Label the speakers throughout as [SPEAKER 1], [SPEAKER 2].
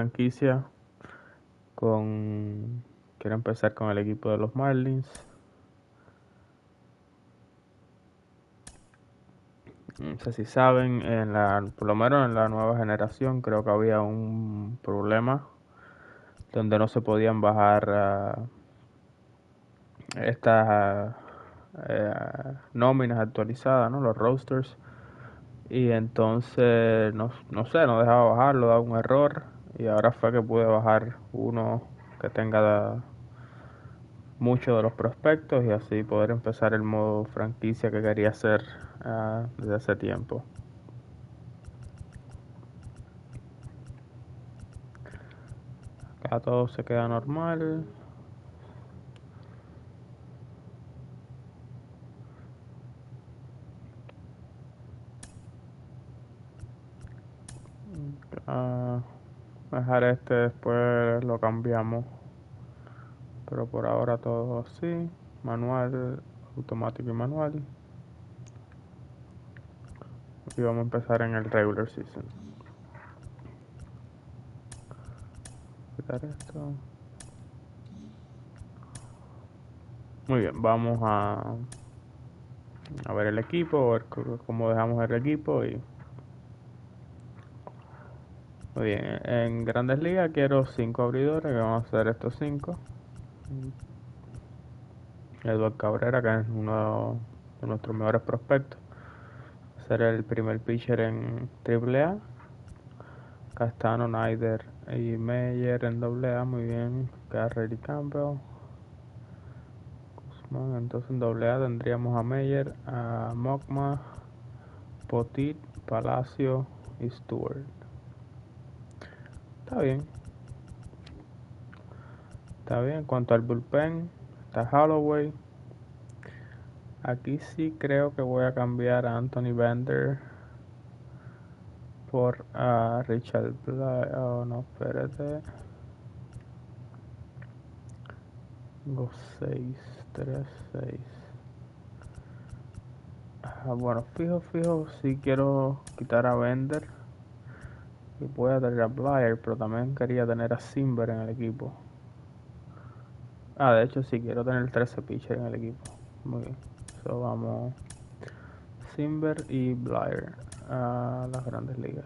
[SPEAKER 1] franquicia quiero empezar con el equipo de los Marlins. No sé si saben, por lo menos en la nueva generación creo que había un problema donde no se podían bajar estas nóminas actualizadas, ¿no? Los rosters. Y entonces, no sé, no dejaba bajarlo, daba un error. Y ahora fue que pude bajar uno que tenga muchos de los prospectos y así poder empezar el modo franquicia que quería hacer desde hace tiempo. Acá todo se queda normal. Dejar este, después lo cambiamos, pero por ahora todo así, manual, automático y manual. Y vamos a empezar en el regular season. Quitar esto. Muy bien, vamos a ver el equipo, a ver cómo dejamos el equipo. Muy bien, en Grandes Ligas quiero 5 abridores, que vamos a hacer estos 5. Edward Cabrera, que es uno de nuestros mejores prospectos, ser el primer pitcher en AAA. Castano, Snyder y Meyer en AA, muy bien. Garrett y Campbell. Guzmán, entonces en AA tendríamos a Meyer, a Mokma, Potit, Palacio y Stewart. Está bien. Está bien. En cuanto al bullpen, está Holloway. Aquí sí creo que voy a cambiar a Anthony Bender por Richard Bly. Oh, no, espérate. Tengo 6, 3, 6. Bueno, fijo, sí quiero quitar a Bender y voy a tener a Blyer, pero también quería tener a Simber en el equipo. De hecho sí, quiero tener 13 pitchers en el equipo. Muy bien. So vamos Simber y Blyer a las Grandes Ligas.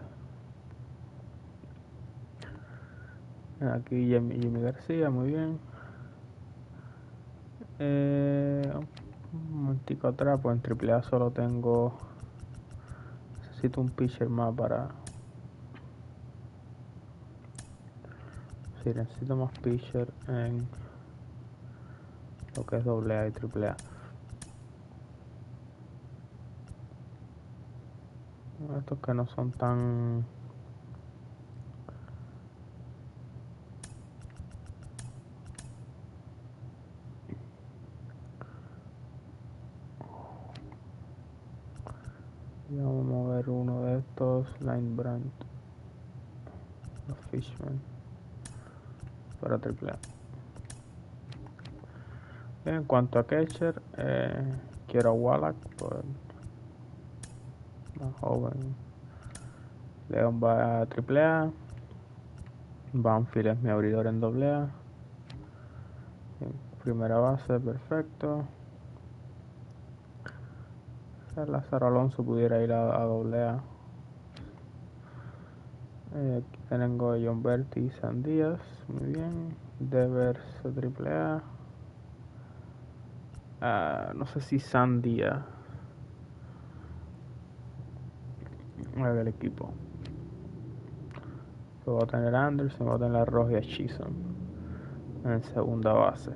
[SPEAKER 1] Aquí Jimmy García, muy bien. Un momentico atrás, pues en AAA solo tengo... Necesito un pitcher más para... Sí, necesito más pitcher en lo que es AA y AAA. Estos que no son tan... Vamos a mover uno de estos, Line Brand, los Fishman, para AAA. En cuanto a catcher, quiero a Wallach, por más joven. León va a AAA. Banfield es mi abridor en AA. Primera base, perfecto. Lázaro Alonso pudiera ir a AA. Aquí tengo a John Berti y San Díaz, muy bien. Devers a AAA. No sé si San Díaz haga el equipo. Luego va a tener a Anderson, va a tener a Rojas y a Chisholm en segunda base.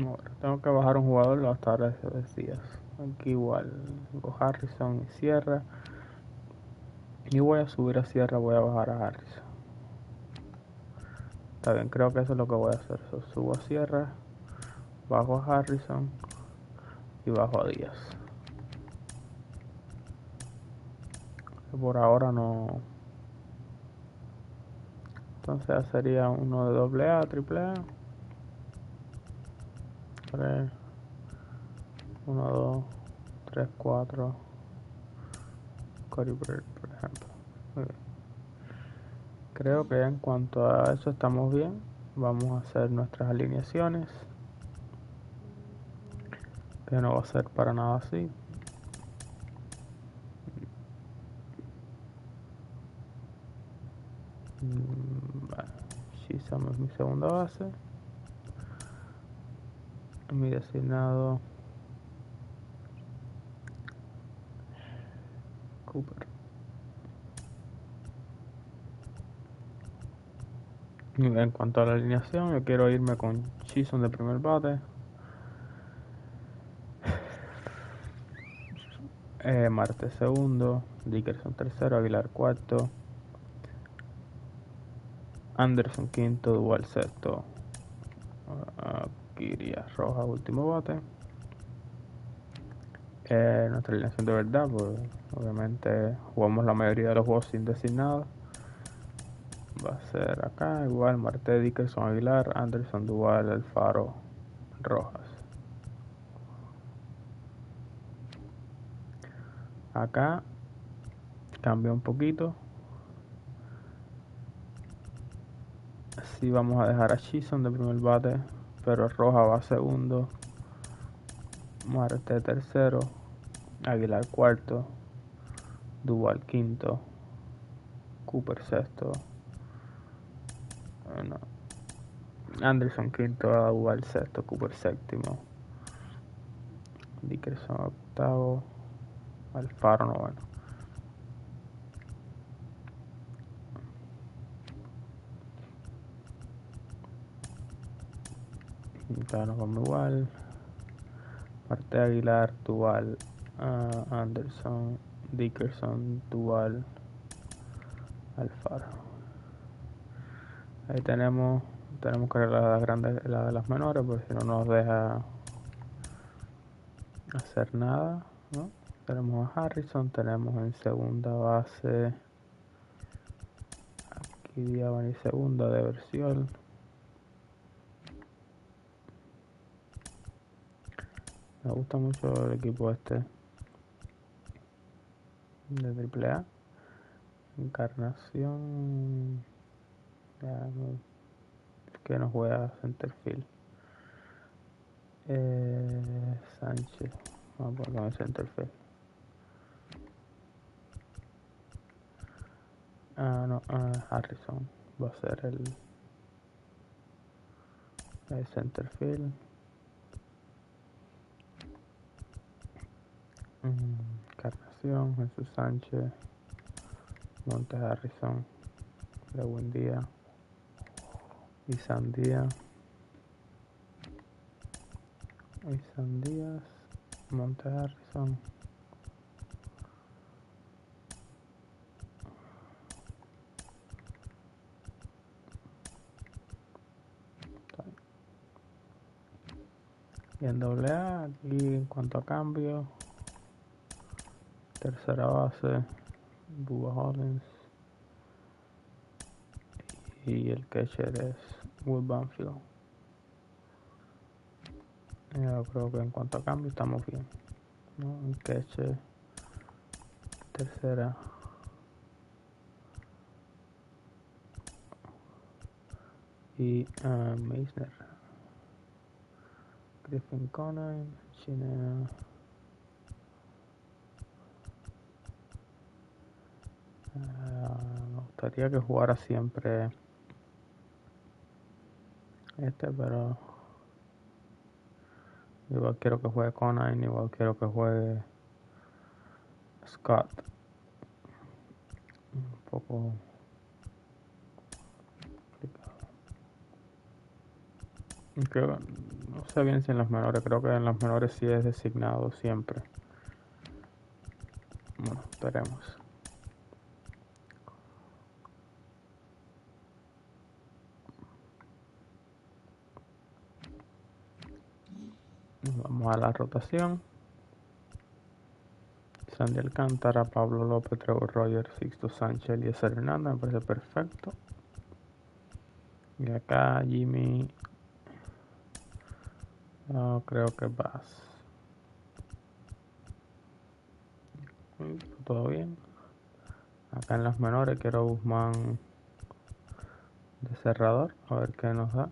[SPEAKER 1] Ahora tengo que bajar un jugador hasta ahora días. Aquí igual, tengo Harrison y Sierra. Y voy a subir a Sierra, voy a bajar a Harrison. Está bien, creo que eso es lo que voy a hacer. Subo a Sierra, bajo a Harrison y bajo a Díaz. Por ahora no Entonces ya sería uno de doble A, triple A. 3, 1, 2, 3, 4. Cody Bird, por ejemplo. Muy bien. Creo que en cuanto a eso estamos bien. Vamos a hacer nuestras alineaciones. Que no va a ser para nada así. Shizam es mi segunda base. Mi designado Cooper. En cuanto a la alineación, yo quiero irme con Shizam de primer bate. Marte segundo. Dickerson tercero. Aguilar cuarto. Anderson quinto. Duval sexto. Aquí iría Rojas último bate. Nuestra alineación de verdad, pues obviamente jugamos la mayoría de los juegos sin designados. Va a ser acá igual Marte, Dickerson, Aguilar, Anderson, Duval, Alfaro, Rojas. Acá cambia un poquito. Así vamos a dejar a Shizam de primer bate, pero Rojas va segundo, Marte tercero, Aguilar cuarto, Duval quinto, Cooper sexto, no, Anderson quinto, Duval sexto, Cooper séptimo, Dickerson octavo, Alfaro noveno. Entonces nos vamos igual. Marte, Aguilar, Duval, Anderson, Dickerson, Duval, Alfaro. Ahí tenemos que arreglar las grandes, la de las menores, porque si no nos deja hacer nada, ¿no? Tenemos a Harrison, tenemos en segunda base, aquí ya va a venir segunda de versión. Me gusta mucho el equipo este de AAA. Encarnación, ya, que no juega centerfield. Sánchez, vamos a poner centerfield. Harrison va a ser el centerfield. Encarnación, Jesús Sánchez, Monte Harrison, de Buen Día, Isan Díaz, Monte Harrison, y en AA, aquí en cuanto a cambio, tercera base, Bubba Hollins, y el catcher es Will Banfield. Yo creo que en cuanto a cambio estamos bien, ¿no? El catcher, tercera, y Meisner, Griffin Conine, Chinea, me gustaría que jugara siempre pero igual quiero que juegue Conine, igual quiero que juegue Scott. Un poco complicado. Creo, no sé bien si en las menores, creo que en las menores sí es designado siempre. Bueno, esperemos. Vamos a la rotación. Sandy Alcantara, Pablo López, Trevor Rogers, Sixto Sánchez y Eliezer Hernández, me parece perfecto. Y acá Jimmy, no creo que vas. Todo bien. Acá en las menores quiero a Guzmán de cerrador, a ver qué nos da.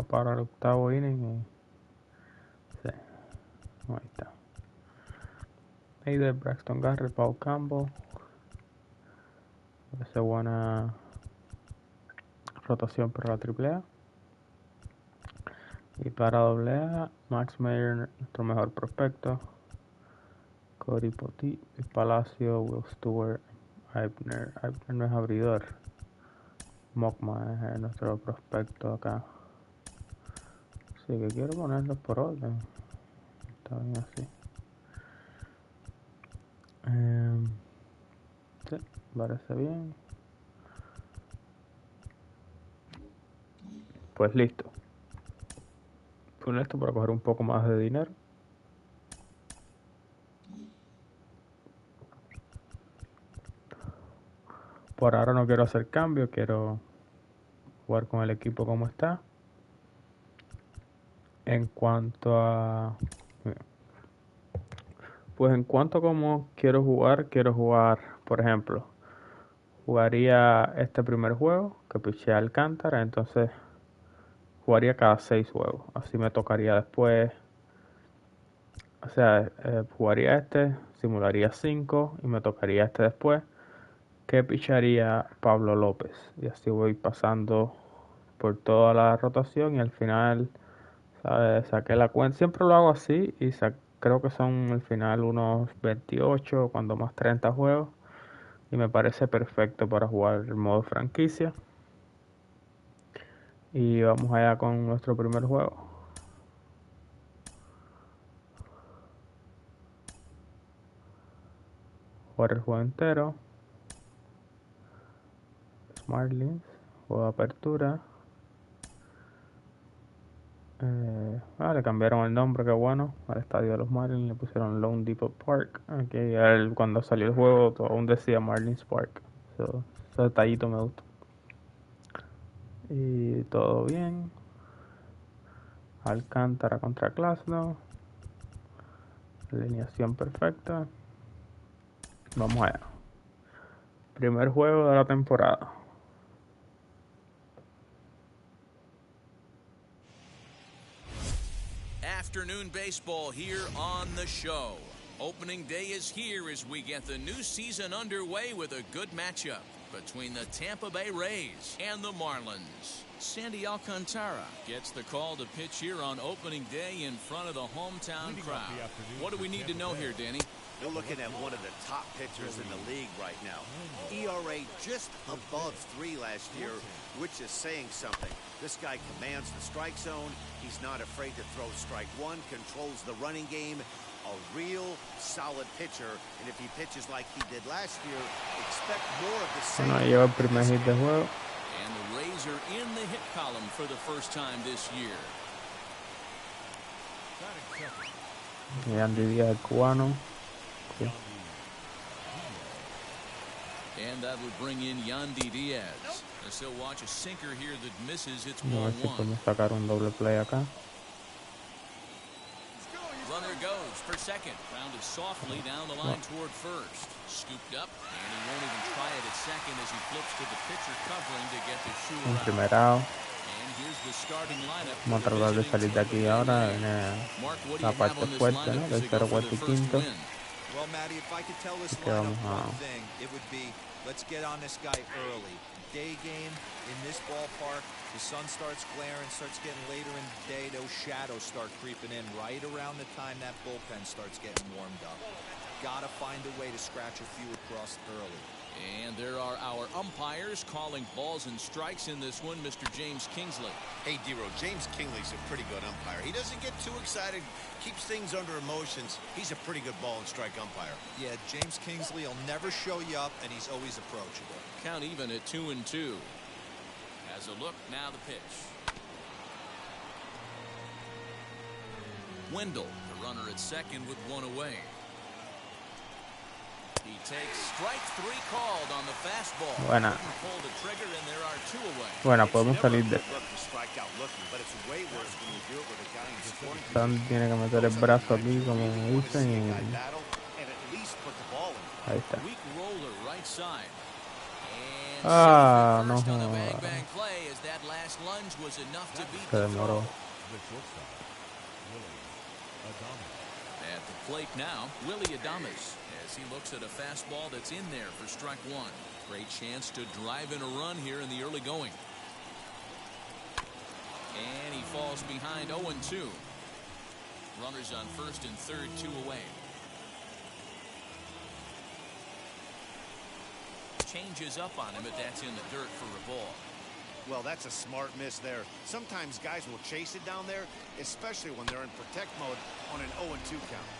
[SPEAKER 1] Para el octavo inning. Sí, ahí está. Heider, Braxton Garrett, Paul Campbell. Parece buena rotación para la AAA. Y para AA, Max Meyer, nuestro mejor prospecto. Cody Poti, Palacio, Will Stewart, Eibner. Eibner no es abridor. Mokma es nuestro prospecto acá. Así que quiero ponerlos por orden. Está bien así. Sí, parece bien. Pues listo. Con esto para coger un poco más de dinero. Por ahora no quiero hacer cambio, quiero jugar con el equipo como está. En cuanto a... Pues en cuanto a cómo quiero jugar, por ejemplo, jugaría este primer juego, que piché a Alcantara, entonces jugaría cada 6 juegos. Así me tocaría después, o sea, jugaría este, simularía 5 y me tocaría este después, que picharía Pablo López. Y así voy pasando por toda la rotación y al final, ¿sabes? Saqué la cuenta. Siempre lo hago así y creo que son al final unos 28, cuando más 30 juegos. Y me parece perfecto para jugar el modo franquicia. Y vamos allá con nuestro primer juego. Jugar el juego entero. Marlins, juego de apertura. Le cambiaron el nombre, qué bueno, al estadio de los Marlins, le pusieron Lone Depot Park. Aquí cuando salió el juego aún decía Marlins Park. Ese detallito me gusta. Y todo bien. Alcantara contra Glasnow. Alineación perfecta. Vamos allá. Primer juego de la temporada.
[SPEAKER 2] Afternoon baseball here on the show. Opening day is here as we get the new season underway with a good matchup between the Tampa Bay Rays and the Marlins. Sandy Alcantara gets the call to pitch here on opening day in front of the hometown crowd. What do we need to know here, Danny?
[SPEAKER 3] You're looking at one of the top pitchers in the league right now. ERA just above 3 last year, which is saying something. This guy commands the strike zone. He's not afraid to throw strike one, controls the running game. A real solid pitcher. And if he pitches like he did last year, expect more of the same.
[SPEAKER 1] Bueno, lleva el primer hit de juego.
[SPEAKER 2] And the Rays are in the hit column for the first time this year.
[SPEAKER 1] Y Andy Díaz, el cubano. Sí.
[SPEAKER 2] And that would bring in Yandy Diaz. As he'll watch a sinker here that misses. It's
[SPEAKER 1] A
[SPEAKER 2] ball
[SPEAKER 1] ver si
[SPEAKER 2] one.
[SPEAKER 1] podemos sacar un doble play acá.
[SPEAKER 2] Runner goes for second. Grounded softly down the line toward first. Scooped up, and he won't even try it at second as he flips to the pitcher covering to get the shoe
[SPEAKER 1] Un
[SPEAKER 2] around.
[SPEAKER 1] primer out.
[SPEAKER 2] And here's the starting lineup.
[SPEAKER 1] Vamos a tratar de salir de aquí ahora. Viene
[SPEAKER 2] Mark, what do
[SPEAKER 1] la
[SPEAKER 2] you have
[SPEAKER 1] parte
[SPEAKER 2] on this
[SPEAKER 1] fuerte,
[SPEAKER 2] lineup
[SPEAKER 1] ¿no?
[SPEAKER 2] as
[SPEAKER 1] Del
[SPEAKER 2] they go
[SPEAKER 1] 0,
[SPEAKER 2] for
[SPEAKER 1] 4
[SPEAKER 2] their
[SPEAKER 1] y
[SPEAKER 2] first
[SPEAKER 1] quinto.
[SPEAKER 2] win?
[SPEAKER 4] Well, Matty, if I could tell this
[SPEAKER 1] Okay,
[SPEAKER 4] lineup
[SPEAKER 1] vamos
[SPEAKER 4] one
[SPEAKER 1] a-
[SPEAKER 4] thing, it would be, let's get on this guy early. Day game in this ballpark, the sun starts glaring, starts getting later in the day, those shadows start creeping in right around the time that bullpen starts getting warmed up. Gotta find a way to scratch a few across early.
[SPEAKER 2] And there are our umpires calling balls and strikes in this one, Mr. James Kingsley.
[SPEAKER 3] Hey, D-Row, James Kingley's a pretty good umpire. He doesn't get too excited, keeps things under emotions. He's a pretty good ball and strike umpire.
[SPEAKER 4] Yeah, James Kingsley will never show you up, and he's always approachable.
[SPEAKER 2] Count even at 2-2. As a look, now the pitch. Wendell, the runner at second with one away. He takes strike 3 called on the fastball.
[SPEAKER 1] Buena.
[SPEAKER 2] Couldn't pull the trigger, and there are 2 away.
[SPEAKER 1] Buena,
[SPEAKER 3] It's
[SPEAKER 1] podemos
[SPEAKER 3] never a
[SPEAKER 1] salir de
[SPEAKER 3] good look to strike out looking, but it's way worse when you do it with a guy in scoring
[SPEAKER 1] Sam
[SPEAKER 3] position.
[SPEAKER 1] tiene que meter el
[SPEAKER 3] Those are the
[SPEAKER 1] brazo
[SPEAKER 3] times
[SPEAKER 1] aquí,
[SPEAKER 3] you
[SPEAKER 1] como
[SPEAKER 3] really want to
[SPEAKER 1] dicen,
[SPEAKER 3] see a
[SPEAKER 1] y
[SPEAKER 3] guy battle and at least put the ball in.
[SPEAKER 1] ahí está.
[SPEAKER 2] Weak roller right side. And
[SPEAKER 1] Ah,
[SPEAKER 2] safe at
[SPEAKER 1] no
[SPEAKER 2] first on the
[SPEAKER 1] joda.
[SPEAKER 2] bang play as that last lunge was enough to beat
[SPEAKER 1] Se
[SPEAKER 2] the
[SPEAKER 1] demoró.
[SPEAKER 2] throw. At the plate now, Willie Adams, as he looks at a fastball that's in there for strike 1. Great chance to drive in a run here in the early going. And he falls behind 0-2. Runners on first and third, 2 away. Changes up on him, but that's in the dirt for a ball.
[SPEAKER 3] Well, that's a smart miss there. Sometimes guys will chase it down there, especially when they're in protect mode on an 0-2 count.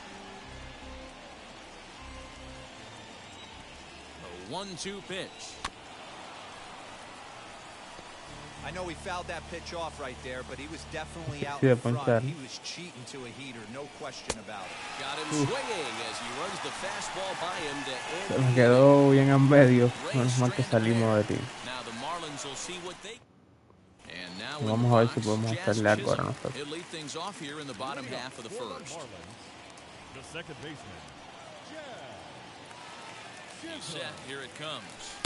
[SPEAKER 2] A 1-2 pitch.
[SPEAKER 4] I know he fouled that pitch off right there, but he was definitely out
[SPEAKER 1] Sí,
[SPEAKER 4] in
[SPEAKER 1] de
[SPEAKER 4] front.
[SPEAKER 1] ponchar.
[SPEAKER 4] He was cheating to a heater, no question about it.
[SPEAKER 2] Got him swinging as he runs the fastball by him to end
[SPEAKER 1] Se
[SPEAKER 2] the
[SPEAKER 1] me quedó bien en medio.
[SPEAKER 2] Rays
[SPEAKER 1] Menos mal que
[SPEAKER 2] stranded
[SPEAKER 1] salimos de
[SPEAKER 2] there.
[SPEAKER 1] ti.
[SPEAKER 2] Now the Marlins will see what they. And now in
[SPEAKER 1] Vamos
[SPEAKER 2] the
[SPEAKER 1] a ver si
[SPEAKER 2] box,
[SPEAKER 1] podemos
[SPEAKER 2] Jazz
[SPEAKER 1] hacerle algo ahora
[SPEAKER 2] Chisholm.
[SPEAKER 1] nosotros.
[SPEAKER 2] He'll lead things off here in the bottom half of the first.
[SPEAKER 5] The second baseman,
[SPEAKER 2] He's set. Here it comes.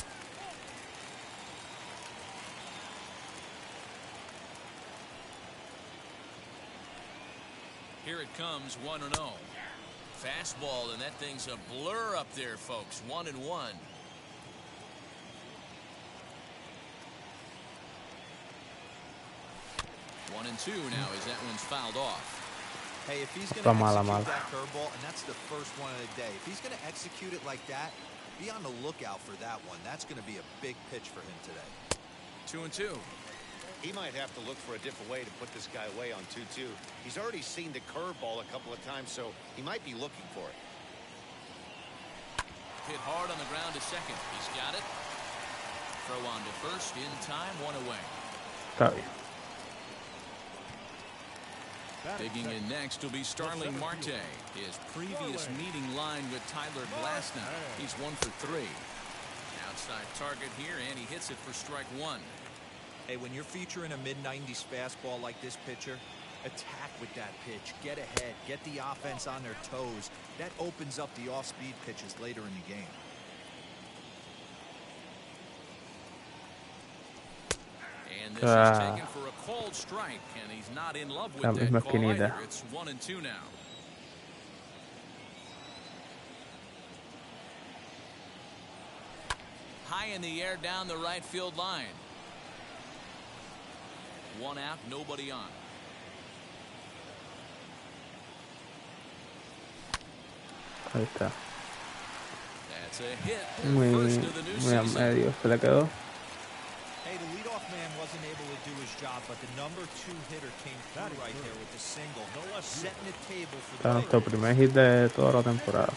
[SPEAKER 2] Here it comes, 1-0. Fastball, and that thing's a blur up there, folks. 1-1. 1-2 now as that one's fouled off.
[SPEAKER 4] Hey, if he's going
[SPEAKER 1] Está
[SPEAKER 4] to
[SPEAKER 1] mala,
[SPEAKER 4] execute
[SPEAKER 1] mala.
[SPEAKER 4] that curveball, and that's the first one of the day, if he's going to execute it like that, be on the lookout for that one. That's going to be a big pitch for him today.
[SPEAKER 2] 2-2.
[SPEAKER 3] He might have to look for a different way to put this guy away on 2-2. He's already seen the curveball a couple of times, so he might be looking for it.
[SPEAKER 2] Hit hard on the ground to second. He's got it. Throw on to first in time, 1 away.
[SPEAKER 1] Está bien.
[SPEAKER 2] Digging in next will be Starling Marte. His previous meeting line with Tyler Glasnow. He's 1 for 3. Outside target here, and he hits it for strike 1.
[SPEAKER 4] Hey, when you're featuring a mid-90s fastball like this pitcher, attack with that pitch. Get ahead. Get the offense on their toes. That opens up the off-speed pitches later in the game.
[SPEAKER 2] And this is taken for a called strike, and he's not in love with
[SPEAKER 1] La
[SPEAKER 2] that
[SPEAKER 1] misma
[SPEAKER 2] call
[SPEAKER 1] esquinita.
[SPEAKER 2] either. It's 1-2 now. High in the air down the right field line. 1 out, nobody on.
[SPEAKER 1] Ahí está.
[SPEAKER 2] That's a hit.
[SPEAKER 1] Muy,
[SPEAKER 2] First of the new
[SPEAKER 1] muy a
[SPEAKER 2] season.
[SPEAKER 1] medio. Se le quedó.
[SPEAKER 4] Hey, the leadoff man wasn't able to do his job, but the number 2 hitter came through right there with the single, setting the table for
[SPEAKER 1] Está
[SPEAKER 4] the
[SPEAKER 1] nuestro primer hit de toda la temporada.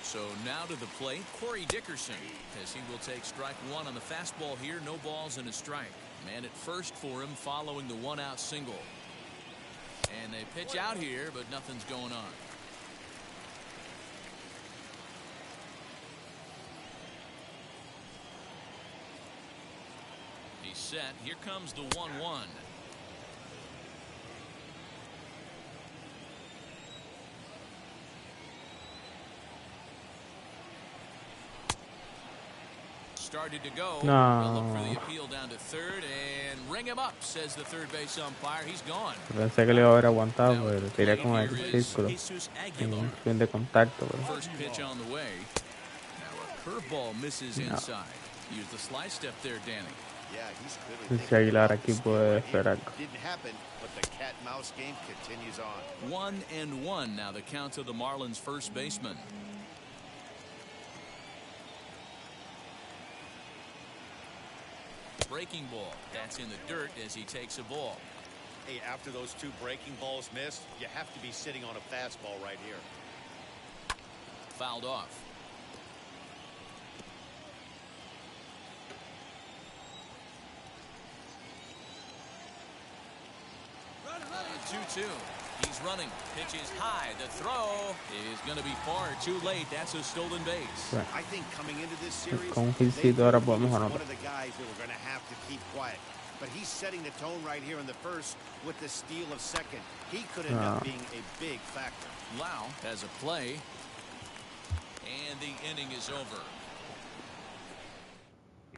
[SPEAKER 2] So now to the plate, Corey Dickerson, as he will take strike 1 on the fastball here. No balls and a strike. Man at first for him following the 1-out single. And they pitch out here, but nothing's going on. He's set. Here comes the 1-1. Started to go.
[SPEAKER 1] No.
[SPEAKER 2] They'll look for the appeal down to third and ring him up, says the third base umpire. He's gone.
[SPEAKER 1] Pensé que le iba a haber aguantado,
[SPEAKER 2] Now at
[SPEAKER 1] pero
[SPEAKER 2] the
[SPEAKER 1] tiré
[SPEAKER 2] plate
[SPEAKER 1] con el
[SPEAKER 2] here is
[SPEAKER 1] círculo.
[SPEAKER 2] Jesus
[SPEAKER 1] En
[SPEAKER 2] Aguilar.
[SPEAKER 1] un swing de contacto, pero
[SPEAKER 2] First pitch on the way. Now a curveball misses
[SPEAKER 1] No.
[SPEAKER 2] inside. Use the slide step there, Danny.
[SPEAKER 3] Yeah, he's clearly
[SPEAKER 1] si
[SPEAKER 3] thinking
[SPEAKER 1] Aguilar
[SPEAKER 3] about
[SPEAKER 1] aquí
[SPEAKER 3] this
[SPEAKER 1] puede
[SPEAKER 3] right here.
[SPEAKER 1] hacer algo.
[SPEAKER 3] Didn't happen, but the cat-mouse game continues on.
[SPEAKER 2] 1-1 now the count to the Marlins first baseman. Breaking ball. That's in the dirt as he takes a ball.
[SPEAKER 3] Hey, after those 2 breaking balls missed, you have to be sitting on a fastball right here.
[SPEAKER 2] Fouled off. 2-2. He's running. Pitch is high. The throw is going to be far too late. That's a stolen base.
[SPEAKER 1] Bueno,
[SPEAKER 3] I think coming into this series,
[SPEAKER 1] con un
[SPEAKER 3] they
[SPEAKER 1] hitcito
[SPEAKER 3] knew
[SPEAKER 1] ahora
[SPEAKER 3] he
[SPEAKER 1] podemos
[SPEAKER 3] was
[SPEAKER 1] anotar.
[SPEAKER 3] one of the guys that were going to have to keep quiet. But he's setting the tone right here in the first with the steal of second. He could end up being a big factor.
[SPEAKER 2] Lau has a play. And the inning is over.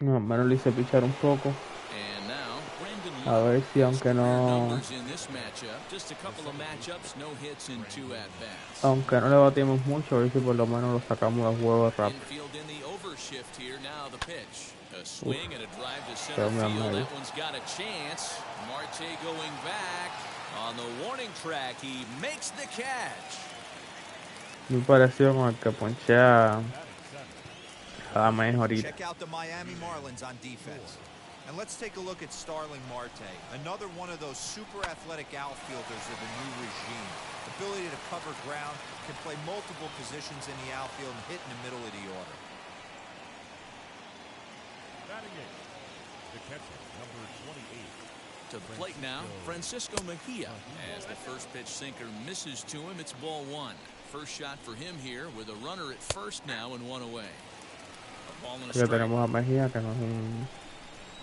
[SPEAKER 1] No, menos le hice pichar un poco.
[SPEAKER 2] And now, Brandon
[SPEAKER 1] A
[SPEAKER 2] Lau.
[SPEAKER 1] ver si aunque
[SPEAKER 2] Career
[SPEAKER 1] no
[SPEAKER 2] numbers in this matchup. Just a couple of matchups, no hits and 2 at-bats.
[SPEAKER 1] aunque no le batimos mucho, a ver si por lo menos lo sacamos del juego rápido.
[SPEAKER 2] Infield in the overshift here. Now the pitch. A swing and a drive to
[SPEAKER 1] Pero
[SPEAKER 2] center
[SPEAKER 1] me
[SPEAKER 2] field.
[SPEAKER 1] amé.
[SPEAKER 2] That one's got a chance. Marte going back. On the warning track, he makes the catch.
[SPEAKER 1] Muy parecido con el que ponchea a Main ahorita.
[SPEAKER 4] Check out the Miami Marlins on defense. And let's take a look at Starling Marte, another one of those super athletic outfielders of the new regime. Ability to cover ground, can play multiple positions in the outfield and hit in the middle of the order.
[SPEAKER 5] Batting eighth, the catcher, number 28.
[SPEAKER 2] To the plate now, Francisco Mejia. As the first pitch sinker misses to him, it's ball 1. First shot for him here with a runner at first now and 1 away. A ball and a
[SPEAKER 1] Aquí
[SPEAKER 2] strike.
[SPEAKER 1] tenemos a Mejía, que no es un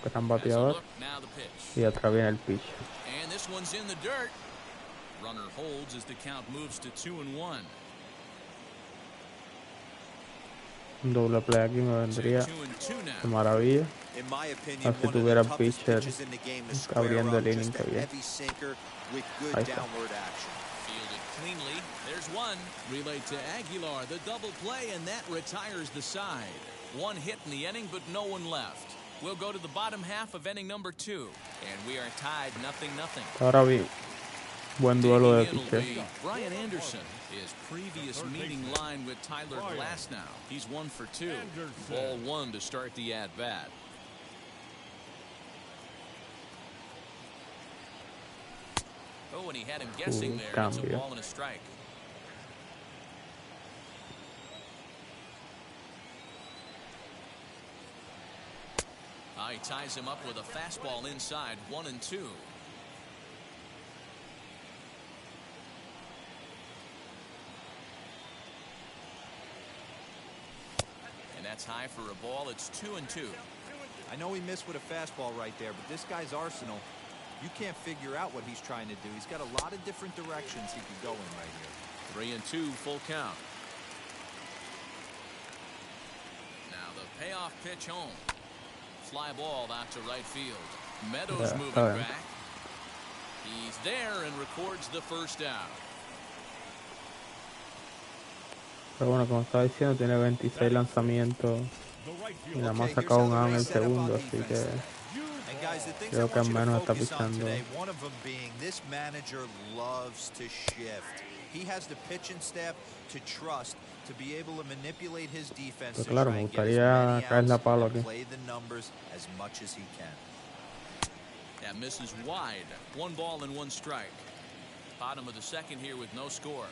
[SPEAKER 1] gran
[SPEAKER 2] Has a
[SPEAKER 1] bateador.
[SPEAKER 2] look, now the pitch.
[SPEAKER 1] Y atrás viene el pitch.
[SPEAKER 2] And this one's in the dirt. Runner holds as the count moves to 2-1.
[SPEAKER 1] Un doble play aquí me vendría
[SPEAKER 2] 2-2
[SPEAKER 1] de
[SPEAKER 2] now.
[SPEAKER 1] maravilla.
[SPEAKER 4] In my opinion,
[SPEAKER 1] Así
[SPEAKER 4] one of
[SPEAKER 1] tuviera
[SPEAKER 4] the toughest
[SPEAKER 1] pitcher
[SPEAKER 4] pitches in the game to square
[SPEAKER 1] abriendo
[SPEAKER 4] up,
[SPEAKER 1] el inning,
[SPEAKER 4] just a
[SPEAKER 1] que bien.
[SPEAKER 4] heavy sinker with good
[SPEAKER 1] Ahí está.
[SPEAKER 4] downward action.
[SPEAKER 2] Fielded cleanly. There's one. Relayed to Aguilar. The double play, and that retires the side. One hit in the inning, but no one left. We'll go to the bottom half of inning number 2. And we are tied 0-0.
[SPEAKER 1] Ahora vi buen duelo de
[SPEAKER 2] Digging in will
[SPEAKER 1] pitches.
[SPEAKER 2] be Brian Anderson. His previous meeting line with Tyler Glasnow. He's 1 for 2. Ball 1 to start the at-bat. Oh, and he had him guessing there. It's a
[SPEAKER 1] Cambio.
[SPEAKER 2] ball and a strike. He ties him up with a fastball inside, 1-2. And that's high for a ball. It's 2-2.
[SPEAKER 4] I know he missed with a fastball right there, but this guy's arsenal, you can't figure out what he's trying to do. He's got a lot of different directions he could go in right here.
[SPEAKER 2] 3-2, full count. Now the payoff pitch home. Fly ball out to right field. Meadows moving back. He's there and records the first out.
[SPEAKER 1] Pero bueno, como estaba diciendo, tiene 26 lanzamientos y nada más sacado un out en el segundo, así que
[SPEAKER 4] And guys, the things I
[SPEAKER 1] creo que
[SPEAKER 4] want
[SPEAKER 1] al
[SPEAKER 4] you to
[SPEAKER 1] menos está
[SPEAKER 4] focus on
[SPEAKER 1] pisando.
[SPEAKER 4] today, one of them being this manager loves to shift. He has the pitching staff to trust to be able to manipulate his defense
[SPEAKER 1] Pero
[SPEAKER 4] to
[SPEAKER 1] claro,
[SPEAKER 4] try
[SPEAKER 1] me
[SPEAKER 4] and get as
[SPEAKER 1] gustaría
[SPEAKER 4] many
[SPEAKER 1] caer la
[SPEAKER 4] outs
[SPEAKER 1] palo
[SPEAKER 4] and
[SPEAKER 1] aquí.
[SPEAKER 4] play the numbers as much as he can.
[SPEAKER 2] That misses wide. 1 ball and 1 strike. Bottom of the second here with no score.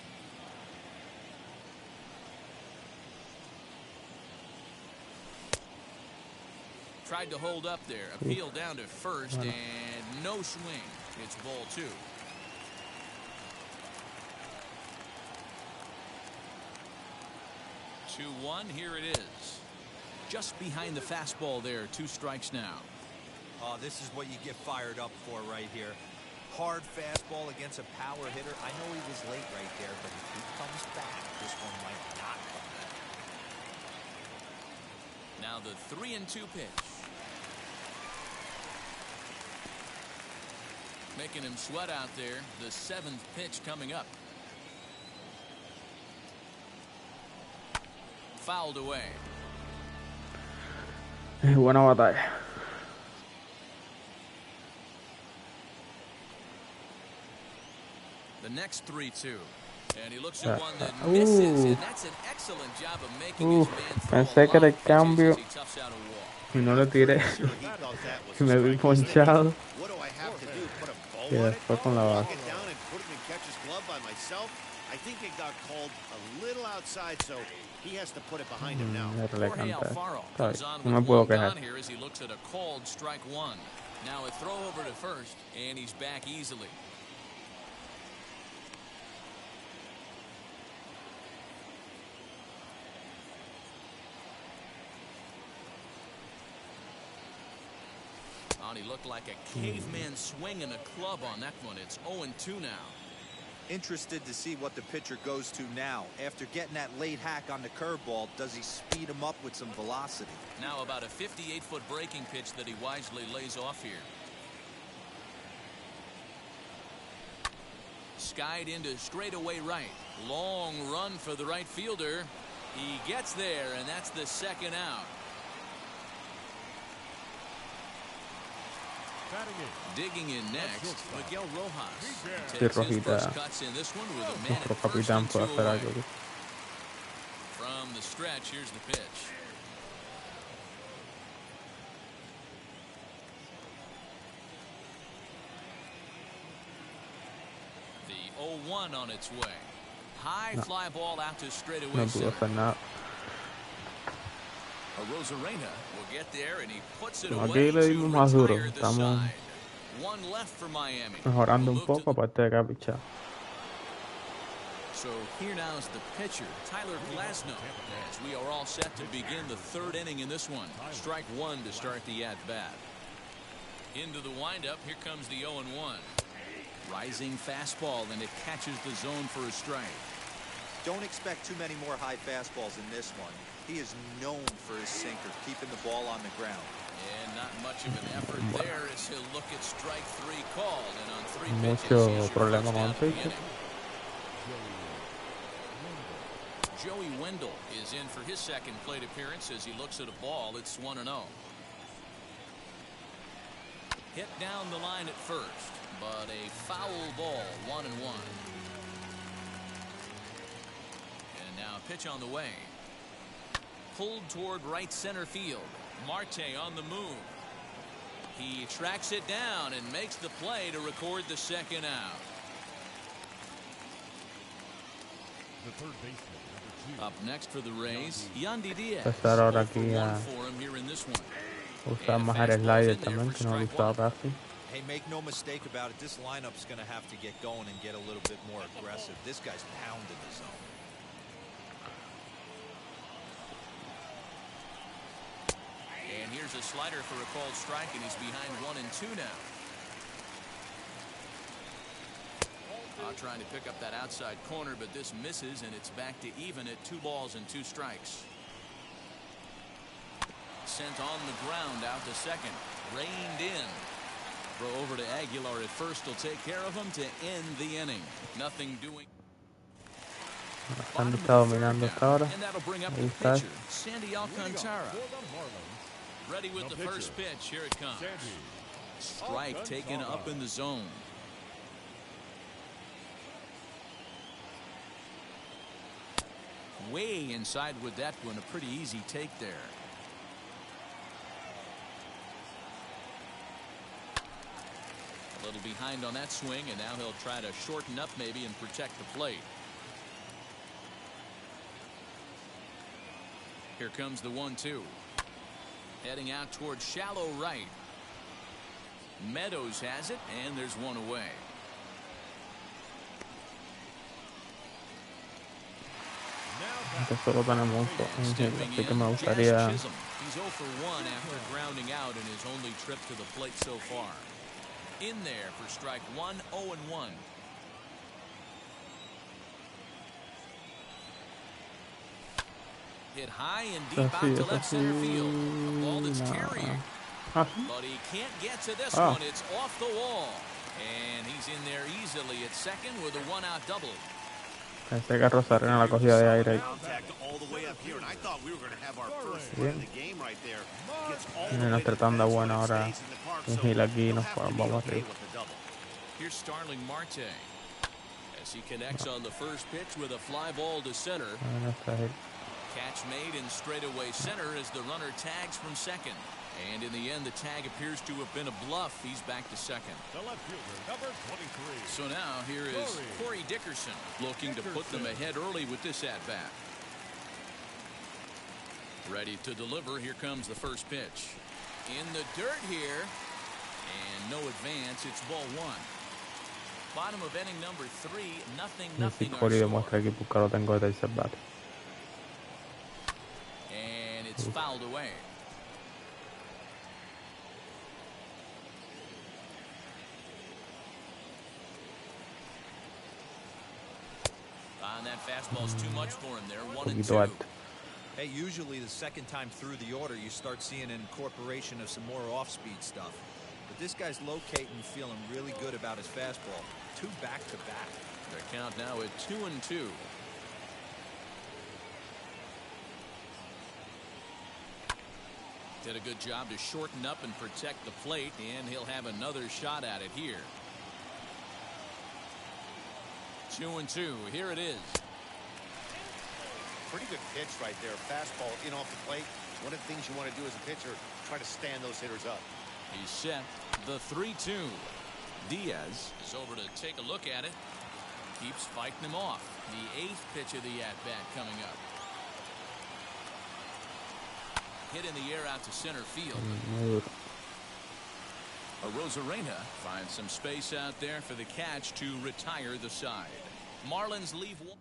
[SPEAKER 2] Tried to hold up there. Appeal down to first and no swing. It's ball 2. Two 2-1. Here it is. Just behind the fastball there. 2 strikes now.
[SPEAKER 4] Oh, this is what you get fired up for right here. Hard fastball against a power hitter. I know he was late right there, but if he comes back, this one might not come back.
[SPEAKER 2] Now the 3-2 pitch. Making him sweat out there. The 7th pitch coming up. Fouled away.
[SPEAKER 1] Buena batalla.
[SPEAKER 2] The next 3-2. And he looks at one that misses, and that's an excellent job of making his man throw
[SPEAKER 1] Pensé que
[SPEAKER 2] a lot
[SPEAKER 1] era
[SPEAKER 2] of
[SPEAKER 1] el cambio
[SPEAKER 2] pitches as he toughs out a wall.
[SPEAKER 1] y no le tiré.
[SPEAKER 3] Sure, he thought that was
[SPEAKER 1] Y me vi
[SPEAKER 3] a strike.
[SPEAKER 1] ponchado.
[SPEAKER 3] What do I have to do? Put a bow
[SPEAKER 1] Y
[SPEAKER 3] on it?
[SPEAKER 1] después con la
[SPEAKER 3] Walk
[SPEAKER 1] base.
[SPEAKER 3] it down and put it in catcher's glove by myself? I think it got called a little outside, so he has to put it behind him now.
[SPEAKER 1] Le
[SPEAKER 2] Jorge
[SPEAKER 1] canté.
[SPEAKER 2] Alfaro
[SPEAKER 1] Está
[SPEAKER 2] comes
[SPEAKER 1] bien,
[SPEAKER 2] on
[SPEAKER 1] no me
[SPEAKER 2] with
[SPEAKER 1] puedo
[SPEAKER 2] 1
[SPEAKER 1] quejar.
[SPEAKER 2] down here as he looks at a called strike 1. Now a throw over to first, and he's back easily. on. He looked like a caveman swinging a club on that one. It's 0-2 now.
[SPEAKER 4] Interested to see what the pitcher goes to now. After getting that late hack on the curveball, does he speed him up with some velocity?
[SPEAKER 2] Now about a 58-foot breaking pitch that he wisely lays off here. Skied into straightaway right. Long run for the right fielder. He gets there, and that's the second out. Digging in next, Miguel Rojas takes his first cuts in this one with a man at first and 2 away. From the stretch, here's the pitch. The 0-1 on its way. High fly ball out to straightaway center. Rosarena will get there and he puts it away to retire the side. One left for Miami.
[SPEAKER 1] Mejorando un poco aparte de Capicha.
[SPEAKER 2] So here now is the pitcher, Tyler Glasnow, as we are all set to begin the third inning in this one. Strike one to start the at-bat. Into the windup, here comes the 0-1. Rising fastball, and it catches the zone for a strike.
[SPEAKER 4] Don't expect too many more high fastballs in this one. He is known for his sinker, keeping the ball on the ground.
[SPEAKER 2] And not much of an effort there as he'll look at strike three called. And on 3 pitches, he's
[SPEAKER 1] problema con el
[SPEAKER 2] Joey Wendell is in for his second plate appearance as he looks at a ball. It's 1-0. Hit down the line at first, but a foul ball, 1-1. And now a pitch on the way. Pulled toward right center field. Marte on the move. He tracks it down and makes the play to record the second out.
[SPEAKER 5] The third baseman, number 2.
[SPEAKER 2] Up next for the Rays, Yandy Diaz.
[SPEAKER 1] Empezar ahora aquí a usar más el slider también, que no lo usaba casi.
[SPEAKER 4] Hey, make no mistake about it, this lineup's going to have to get going and get a little bit more aggressive. This guy's pounding the zone.
[SPEAKER 2] And here's a slider for a called strike, and he's behind 1-2 now. Trying to pick up that outside corner, but this misses, and it's back to even at 2 balls and 2 strikes. Sent on the ground out to second. Reined in. Throw over to Aguilar at first will take care of him to end the inning. Nothing doing.
[SPEAKER 1] Han estado mirando hasta ahora.
[SPEAKER 2] And that'll bring up the pitcher, Sandy Alcantara. Ready with the first pitch. Here it comes. Strike taken up in the zone. Way inside with that one. A pretty easy take there. A little behind on that swing, and now he'll try to shorten up maybe and protect the plate. Here comes the 1-2. Heading out towards shallow right. Meadows has it, and there's one away.
[SPEAKER 1] Solo tenemos así que me gustaría.
[SPEAKER 2] He's 0 for 1 after grounding out in his only trip to the plate so far. In there for strike 1, 0-1. Hit high and deep out to left center field. A ball that's carrying. But he can't get to this one. It's off the wall. And he's in there easily at second with a 1-out double.
[SPEAKER 1] Pensé que Rosarena la cogía de aire. Tiene nuestra tanda buena ahora. Un gil aquí nos vamos arriba.
[SPEAKER 2] Here's Starling Marte as he connects on the first pitch with a fly ball to center. Catch made in straightaway center as the runner tags from second. And in the end, the tag appears to have been a bluff. He's back to second.
[SPEAKER 5] The left fielder, number 23.
[SPEAKER 2] So now here is Corey Dickerson looking to put them ahead early with this at-bat. Ready to deliver. Here comes the first pitch. In the dirt here. And no advance. It's ball 1. Bottom of inning number 3. Nothing.
[SPEAKER 1] Corey demuestra aquí porque lo tengo de tercer bate.
[SPEAKER 2] And it's fouled away. And that fastball's too much for him there.
[SPEAKER 1] Un
[SPEAKER 2] 1 and
[SPEAKER 1] poquito
[SPEAKER 2] 2.
[SPEAKER 1] alto.
[SPEAKER 4] Hey, usually the second time through the order, you start seeing an incorporation of some more off-speed stuff. But this guy's locating, feeling really good about his fastball. 2 back-to-back.
[SPEAKER 2] Their count now at 2 and 2. Did a good job to shorten up and protect the plate, and he'll have another shot at it here. 2 and 2. Here it is.
[SPEAKER 3] Pretty good pitch right there. Fastball in off the plate. One of the things you want to do as a pitcher, try to stand those hitters up.
[SPEAKER 2] He's set. The 3-2. Diaz is over to take a look at it. Keeps fighting him off. The 8th pitch of the at-bat coming up. Hit in the air out to center field. Arozarena finds some space out there for the catch to retire the side. Marlins leave one.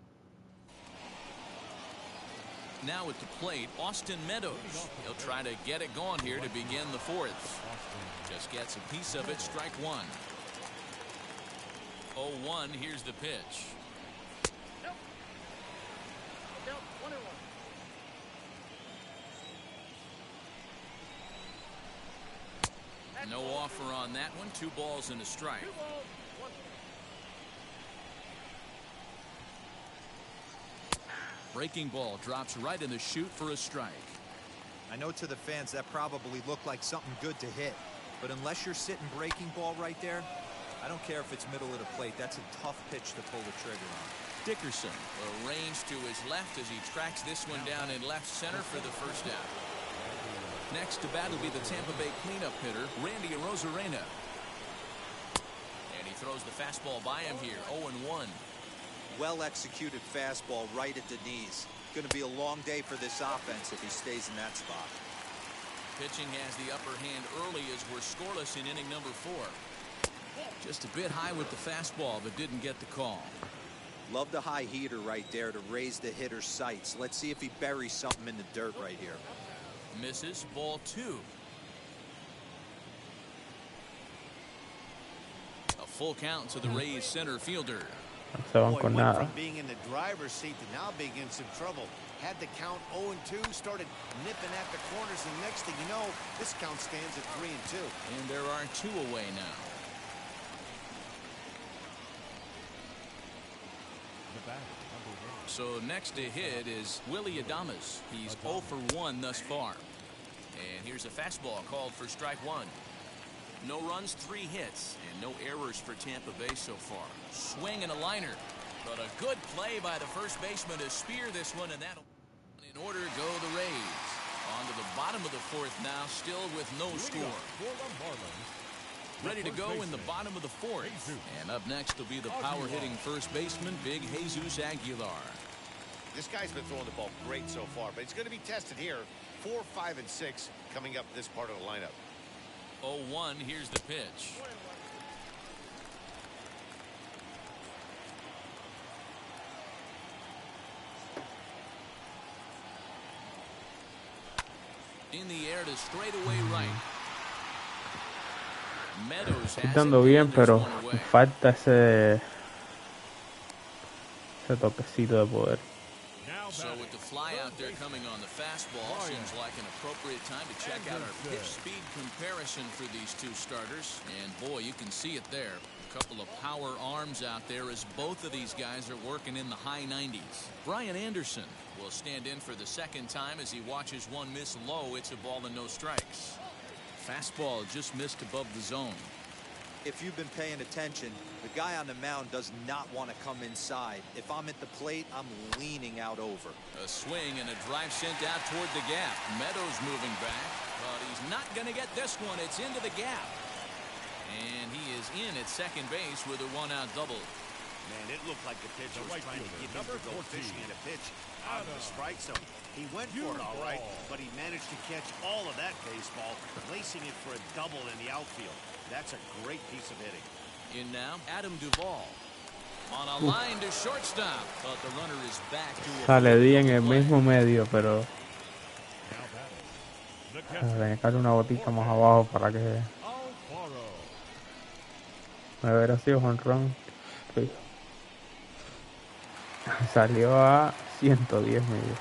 [SPEAKER 2] Now at the plate, Austin Meadows. He'll try to get it going here to begin the 4th. Just gets a piece of it. Strike 1. 0-1. Here's the pitch. No offer on that one. 2 balls and a strike. Breaking ball drops right in the chute for a strike.
[SPEAKER 4] I know to the fans that probably looked like something good to hit. But unless you're sitting breaking ball right there, I don't care if it's middle of the plate. That's a tough pitch to pull the trigger on.
[SPEAKER 2] Dickerson arranged to his left as he tracks this one down in left center for the first out. Next to bat will be the Tampa Bay cleanup hitter, Randy Arozarena. And he throws the fastball by him here, 0-1.
[SPEAKER 4] Well-executed fastball right at the knees. Going to be a long day for this offense if he stays in that spot.
[SPEAKER 2] Pitching has the upper hand early as we're scoreless in inning number 4. Just a bit high with the fastball, but didn't get the call.
[SPEAKER 4] Love the high heater right there to raise the hitter's sights. Let's see if he buries something in the dirt right here.
[SPEAKER 2] Misses. Ball 2. A full count to the Rays center fielder.
[SPEAKER 1] Se van
[SPEAKER 3] Boy,
[SPEAKER 1] con
[SPEAKER 3] went
[SPEAKER 1] nada.
[SPEAKER 3] from being in the driver's seat to now being in some trouble. Had the count 0-2, started nipping at the corners, and next thing you know, this count stands at 3-2.
[SPEAKER 2] And there are 2 away now.
[SPEAKER 5] The batter, number 1.
[SPEAKER 2] So next to hit is Willie Adams. He's 0 for 1 thus far. And here's a fastball called for strike 1. No runs, 3 hits, and no errors for Tampa Bay so far. Swing and a liner, but a good play by the first baseman to spear this one, and that'll in order go the Rays. On to the bottom of the 4th now, still with no score. Ready to go in the bottom of the 4th. And up next will be the power-hitting first baseman, Big Jesus Aguilar.
[SPEAKER 3] This guy's been throwing the ball great so far, but he's going to be tested here. 4, 5, and 6 coming up this part of the lineup.
[SPEAKER 2] 0-1. Here's the pitch. In the air to straightaway right. Meadows has
[SPEAKER 1] Dando
[SPEAKER 2] it,
[SPEAKER 1] bien,
[SPEAKER 2] and there's
[SPEAKER 1] pero
[SPEAKER 2] one away.
[SPEAKER 1] falta ese toquecito de poder.
[SPEAKER 2] So with the fly out there coming on the fastball, seems like an appropriate time to check out our pitch speed comparison for these 2 starters. And boy, you can see it there. A couple of power arms out there as both of these guys are working in the high 90s. Brian Anderson will stand in for the second time as he watches one miss low. It's a ball and no strikes. Fastball just missed above the zone.
[SPEAKER 4] If you've been paying attention, the guy on the mound does not want to come inside. If I'm at the plate, I'm leaning out over.
[SPEAKER 2] A swing and a drive sent out toward the gap. Meadows moving back, but he's not going to get this one. It's into the gap. And he is in at second base with a 1-out double.
[SPEAKER 3] Man, it looked like the pitcher was
[SPEAKER 5] right
[SPEAKER 3] trying to
[SPEAKER 5] fielder,
[SPEAKER 3] get him
[SPEAKER 5] number
[SPEAKER 3] to go
[SPEAKER 5] 14.
[SPEAKER 3] fishing at a pitch out of the strike zone. He went for it all right, but he managed to catch all of that baseball, placing it for a double in the outfield. That's a great piece of hitting.
[SPEAKER 2] In now, Adam Duvall. On a line to shortstop, but the runner is back to a
[SPEAKER 1] Sale di en el
[SPEAKER 2] play.
[SPEAKER 1] mismo medio, pero
[SPEAKER 5] Now batting, the catcher,
[SPEAKER 1] tenía que darle una botita más abajo para que
[SPEAKER 5] Alfaro.
[SPEAKER 1] me hubiera sido jonrón. Sí. Salió a 110 millas.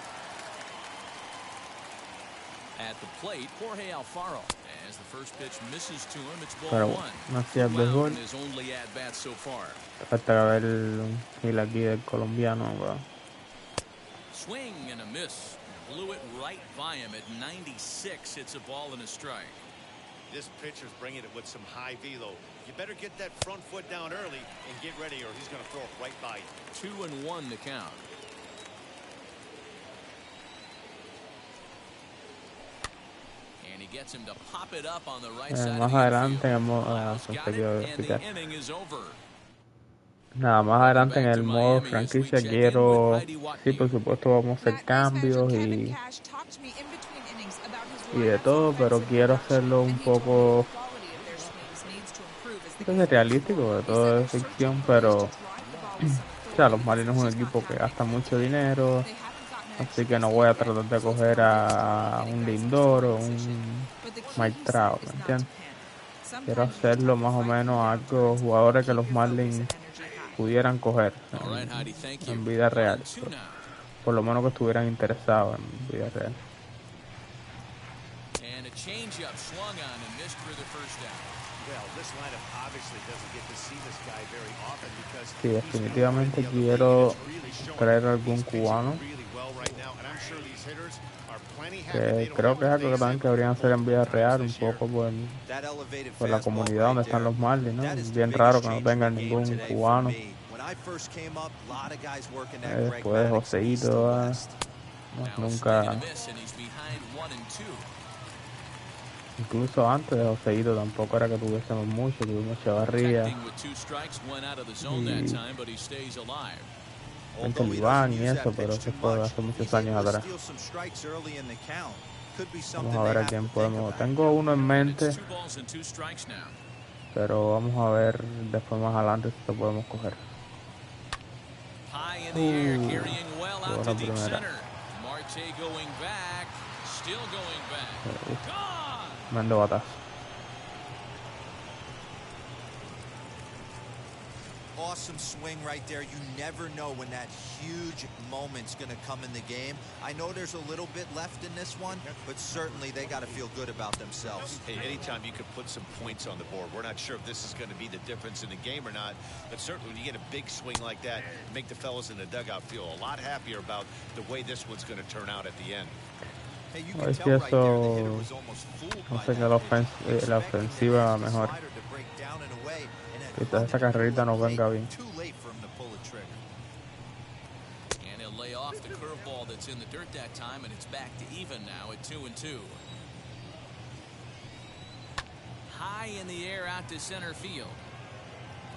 [SPEAKER 2] At the plate, Jorge Alfaro. As the first pitch misses to him, it's ball
[SPEAKER 1] Pero
[SPEAKER 2] one.
[SPEAKER 1] no hacía el
[SPEAKER 2] Full out
[SPEAKER 1] béisbol.
[SPEAKER 2] in his only at-bat so far.
[SPEAKER 1] Falta ver un gil aquí del colombiano, bro.
[SPEAKER 2] Swing and a miss. Blew it right by him at 96. It's a ball and a strike.
[SPEAKER 3] This pitcher's bringing it with some high velo. You better get that front foot down early and get ready, or he's going to throw it right by you.
[SPEAKER 2] 2-1 the count. And he gets him to pop it up on the right side
[SPEAKER 1] Más
[SPEAKER 2] of the
[SPEAKER 1] adelante
[SPEAKER 2] infield.
[SPEAKER 1] hemos
[SPEAKER 2] Miles got it,
[SPEAKER 1] conseguido
[SPEAKER 2] and the
[SPEAKER 1] quitar.
[SPEAKER 2] inning is over.
[SPEAKER 1] Nada, más adelante en el modo franquicia quiero, sí, por supuesto vamos a hacer cambios y de todo, pero quiero hacerlo un poco, no sé, realístico, de todo es ficción, pero o sea, los Marlins es un equipo que gasta mucho dinero, así que no voy a tratar de coger a un Lindor o un Mike Trout, ¿me entiendes? Quiero hacerlo más o menos algo, jugadores que los Marlins pudieran coger en vida real, por lo menos que estuvieran interesados en vida real. Sí, definitivamente quiero traer algún cubano, que creo que es algo que también deberían hacer en vida real, un poco por la comunidad donde están los Marlins, ¿no? Es bien raro que no tengan ningún cubano. Después Joseito, nunca, incluso antes de Joseito tampoco era que tuviésemos mucho, tuvimos Chavarría y Iván y eso, pero eso fue hace muchos años atrás. Vamos a ver a quién podemos. Tengo uno en mente, pero vamos a ver después más adelante si lo podemos coger. Buena primera. Mando batazo.
[SPEAKER 4] Awesome swing right there. You never know when that huge moment's going to come in the game. I know there's a little bit left in this one, but certainly they got to feel good about themselves.
[SPEAKER 3] Hey, anytime you can put some points on the board, we're not sure if this is going to be the difference in the game or not, but certainly when you get a big swing like that, make the fellas in the dugout feel a lot happier about the way this one's going to turn out at the end.
[SPEAKER 4] Hey, you can tell right there the hitter was almost fooled by that.
[SPEAKER 1] La ofensiva mejor. Quizás esta carrerita no venga bien.
[SPEAKER 2] And he'll lay off the curveball that's in the dirt that time, and it's back to even now at 2-2. High in the air out to center field.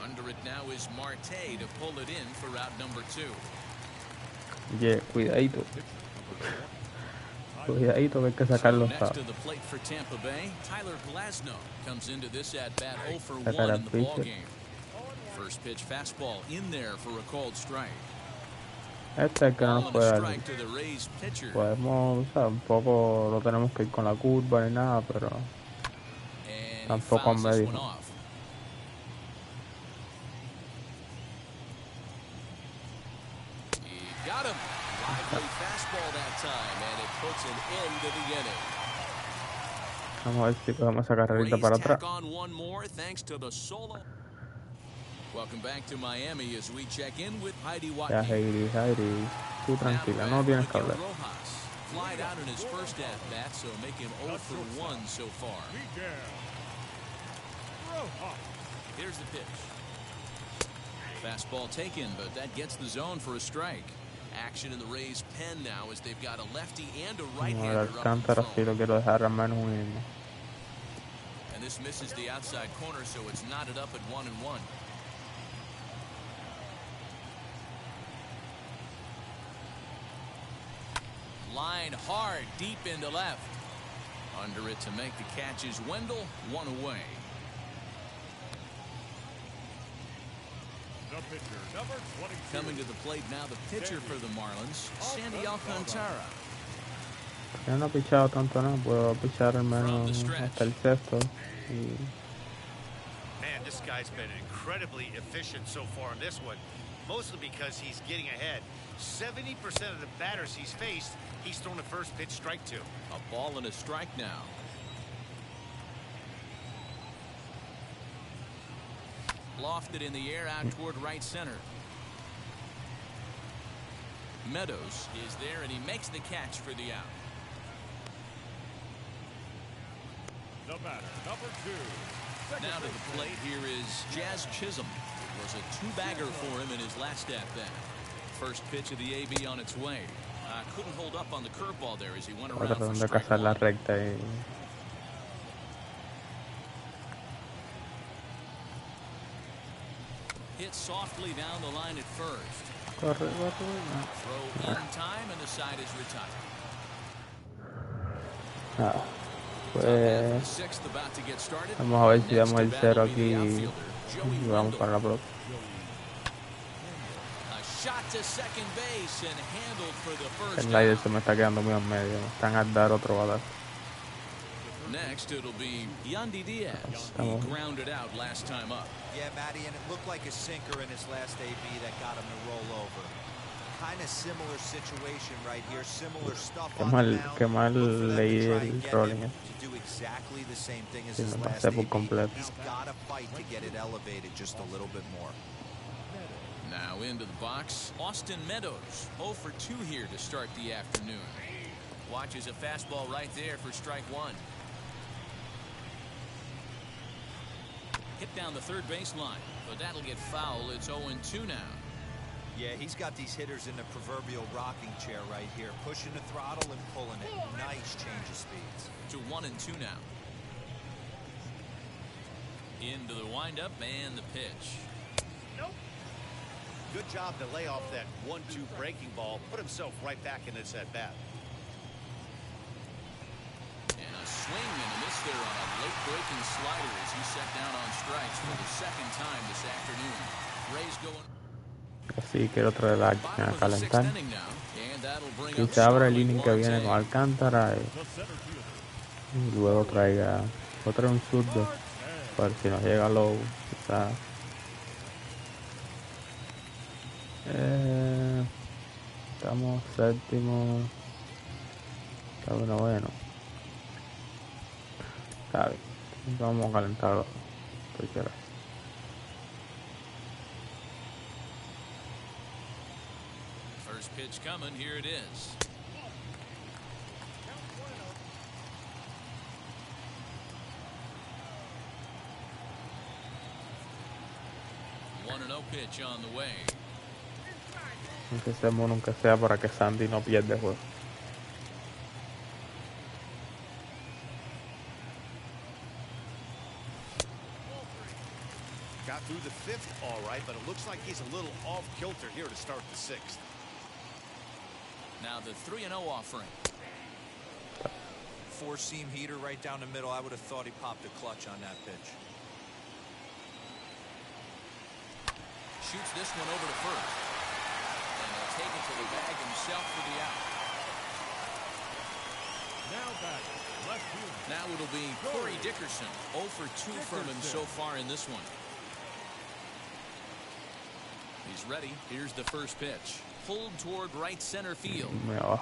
[SPEAKER 2] Under it now is Marte to pull it in for out number 2.
[SPEAKER 1] Yeah, cuidadito. Cuidadito que hay que sacarlo.
[SPEAKER 2] Next to the plate for Tampa Bay, Tyler Glasnow comes into this at bat 0 for 1 in the ball game. First pitch fastball in there for a called strike.
[SPEAKER 1] Este es que no nos puede dar. Podemos, o sea, un poco no tenemos que ir con la curva ni nada, pero tampoco en medio.
[SPEAKER 2] Got him. Lively fastball that time, and it puts an end to the inning.
[SPEAKER 1] Vamos a ver si podemos esa carrerita para atrás.
[SPEAKER 2] On more thanks to the solo. Welcome back to Miami as we check in with Heidi
[SPEAKER 1] Ya, Heidi, tú tranquila, no tienes que hablar.
[SPEAKER 2] Miguel Rojas flied out in his first at bat, so make him 0 for 1 so far. Here's the pitch. Fastball taken, but that gets the zone for a strike. Action in the Rays' pen now as they've got a lefty and a right-hander up
[SPEAKER 1] Alcantara sí lo quiero dejar al menos un inning.
[SPEAKER 2] And this misses the outside corner, so it's knotted up at 1-1. Line hard, deep into left. Under it to make the catch is Wendell, 1 away. Coming to the plate now, the pitcher for the Marlins, Sandy Alcantara.
[SPEAKER 1] Ya no ha pichado tanto, no puedo pichar al menos hasta el sexto.
[SPEAKER 3] Man, this guy's been incredibly efficient so far in this one. mostly because he's getting ahead. 70% of the batters he's faced, he's thrown a first pitch strike to.
[SPEAKER 2] A ball and a strike now. Lofted in the air out toward right center. Meadows is there, and he makes the catch for the out.
[SPEAKER 5] The batter, number 2.
[SPEAKER 2] Now to the plate, here is Jazz Chisholm. It was a two-bagger for him in his last at-bat. First pitch of the AB on its way. Couldn't hold up on the curveball there as he went around for
[SPEAKER 1] Tratando de
[SPEAKER 2] strike
[SPEAKER 1] cazar la
[SPEAKER 2] one.
[SPEAKER 1] recta y
[SPEAKER 2] Hit softly down the line at first.
[SPEAKER 1] corre.
[SPEAKER 2] Throw in time, and the side is retired.
[SPEAKER 1] Nada.
[SPEAKER 2] Top half of
[SPEAKER 1] Pues
[SPEAKER 2] the sixth about to get started.
[SPEAKER 1] vamos a ver si
[SPEAKER 2] Next
[SPEAKER 1] damos
[SPEAKER 2] to
[SPEAKER 1] el
[SPEAKER 2] bat
[SPEAKER 1] cero
[SPEAKER 2] will be
[SPEAKER 1] aquí
[SPEAKER 2] the outfielder, Joey
[SPEAKER 1] y vamos
[SPEAKER 2] Wendell.
[SPEAKER 1] para la próxima.
[SPEAKER 2] A shot to second base and handled for the first
[SPEAKER 1] El slider
[SPEAKER 2] down.
[SPEAKER 1] se me está quedando muy en medio. Me están a dar otro batazo.
[SPEAKER 2] Next, it'll be Yandy Diaz. He
[SPEAKER 1] Estamos-
[SPEAKER 2] grounded out last time up.
[SPEAKER 4] Yeah, Matty, and it looked like a sinker in his last AB that got him to roll over. Kind of similar situation right here, similar stuff
[SPEAKER 1] Qué
[SPEAKER 4] on
[SPEAKER 1] mal-
[SPEAKER 4] the mound.
[SPEAKER 1] qué mal
[SPEAKER 4] Look for them to
[SPEAKER 1] leí
[SPEAKER 4] try
[SPEAKER 1] el
[SPEAKER 4] and get
[SPEAKER 1] rolling,
[SPEAKER 4] him to do exactly the same thing as
[SPEAKER 1] Sí,
[SPEAKER 4] his
[SPEAKER 1] me
[SPEAKER 4] last
[SPEAKER 1] pasé por
[SPEAKER 4] AB.
[SPEAKER 1] completo.
[SPEAKER 4] He's got to fight to get it elevated just a little bit more.
[SPEAKER 2] Now into the box, Austin Meadows. 0 for 2 here to start the afternoon. Watches a fastball right there for strike one. Hit down the third baseline, but that'll get foul. It's 0-2 now.
[SPEAKER 4] Yeah, he's got these hitters in the proverbial rocking chair right here, pushing the throttle and pulling it. Nice change of speeds.
[SPEAKER 2] To 1-2 now. Into the windup and the pitch.
[SPEAKER 3] Good job to lay off that 1-2 breaking ball, put himself right back in his at-bat.
[SPEAKER 2] And a swing and a miss there on a late breaking slider as he set down on strikes for the second time this afternoon. Rays going
[SPEAKER 1] Así quiero traer la
[SPEAKER 2] bottom
[SPEAKER 1] a
[SPEAKER 2] of the sixth
[SPEAKER 1] calentar.
[SPEAKER 2] inning now, and that'll bring
[SPEAKER 1] Y
[SPEAKER 2] up
[SPEAKER 1] se abre el
[SPEAKER 2] Starling
[SPEAKER 1] inning que viene
[SPEAKER 2] Marte.
[SPEAKER 1] con Alcantara y luego traiga un zurdo. A ver si nos llega low. Quizás. Estamos séptimo. Está bueno. Está bien. Vamos a calentarlo. Porque
[SPEAKER 2] First pitch coming. Here it is. One and 0 pitch on the way.
[SPEAKER 1] empecemos nunca sea para que Sandy no pierda el juego.
[SPEAKER 3] Got through the fifth all right, but it looks like he's a little off kilter here to start the sixth.
[SPEAKER 2] Now the 3-0 offering.
[SPEAKER 4] Four-seam heater right down the middle. I would have thought he popped a clutch on that pitch.
[SPEAKER 2] Shoots this one over to first. And he'll take it to the bag himself for the out.
[SPEAKER 5] Now back, left field.
[SPEAKER 2] Now it'll be Corey Dickerson. 0 for 2 from him so far in this one. He's ready. Here's the first pitch. Pulled toward right center field.
[SPEAKER 1] Muy abajo.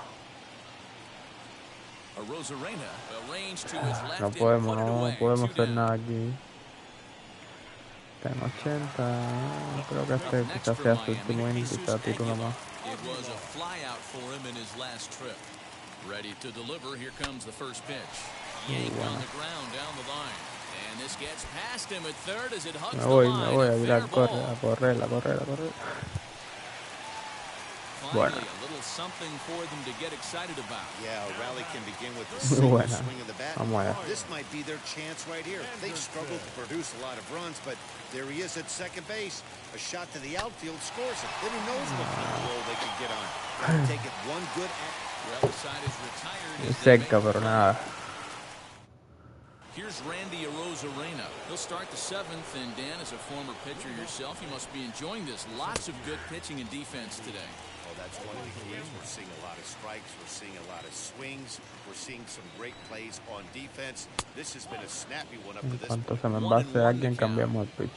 [SPEAKER 2] A Rosarena arranged to his left
[SPEAKER 1] No
[SPEAKER 2] and
[SPEAKER 1] podemos,
[SPEAKER 2] put it
[SPEAKER 1] no
[SPEAKER 2] away.
[SPEAKER 1] podemos
[SPEAKER 2] 2
[SPEAKER 1] hacer
[SPEAKER 2] down.
[SPEAKER 1] nada aquí. Está en 80. Creo que este
[SPEAKER 2] Next
[SPEAKER 1] quizás
[SPEAKER 2] for
[SPEAKER 1] sea su
[SPEAKER 2] Miami,
[SPEAKER 1] último inning.
[SPEAKER 2] Jesus
[SPEAKER 1] Quizás tire uno
[SPEAKER 2] Aguilar.
[SPEAKER 1] más.
[SPEAKER 2] It was a flyout for him in his last trip. Ready to deliver. Here comes the first pitch. Yanked on the ground down the line. And this gets past him at third as it hugs
[SPEAKER 1] Me
[SPEAKER 2] the
[SPEAKER 1] voy,
[SPEAKER 2] line.
[SPEAKER 1] a
[SPEAKER 2] A
[SPEAKER 1] virar,
[SPEAKER 2] fair
[SPEAKER 1] corre,
[SPEAKER 2] ball.
[SPEAKER 1] a correr, a correr, a correr.
[SPEAKER 2] Finally,
[SPEAKER 1] Buena.
[SPEAKER 2] a little something for them to get excited about.
[SPEAKER 3] Yeah, a rally can begin with a
[SPEAKER 1] Muy
[SPEAKER 3] single
[SPEAKER 1] buena.
[SPEAKER 3] swing of the bat.
[SPEAKER 1] Vamos allá.
[SPEAKER 3] This might be their chance right here. They've struggled to produce a lot of runs, but there he is at second base. A shot to the outfield scores it. Then who knows what kind of roll they can get on. Gotta take it one good at.
[SPEAKER 2] Well, the side is retired.
[SPEAKER 1] Muy
[SPEAKER 2] as they make
[SPEAKER 1] cerca, pero nada.
[SPEAKER 2] Here's Randy Arozarena. He'll start the seventh, and Dan, as a former pitcher yourself, you must be enjoying this. Lots of good pitching and defense today.
[SPEAKER 3] Oh, that's one of the keys. We're seeing a lot of strikes. We're seeing a lot of swings. We're seeing some great plays on defense. This has been a snappy one up to
[SPEAKER 1] En
[SPEAKER 3] this
[SPEAKER 1] cuanto
[SPEAKER 3] point.
[SPEAKER 1] se me envase alguien, cambiamos el pitch.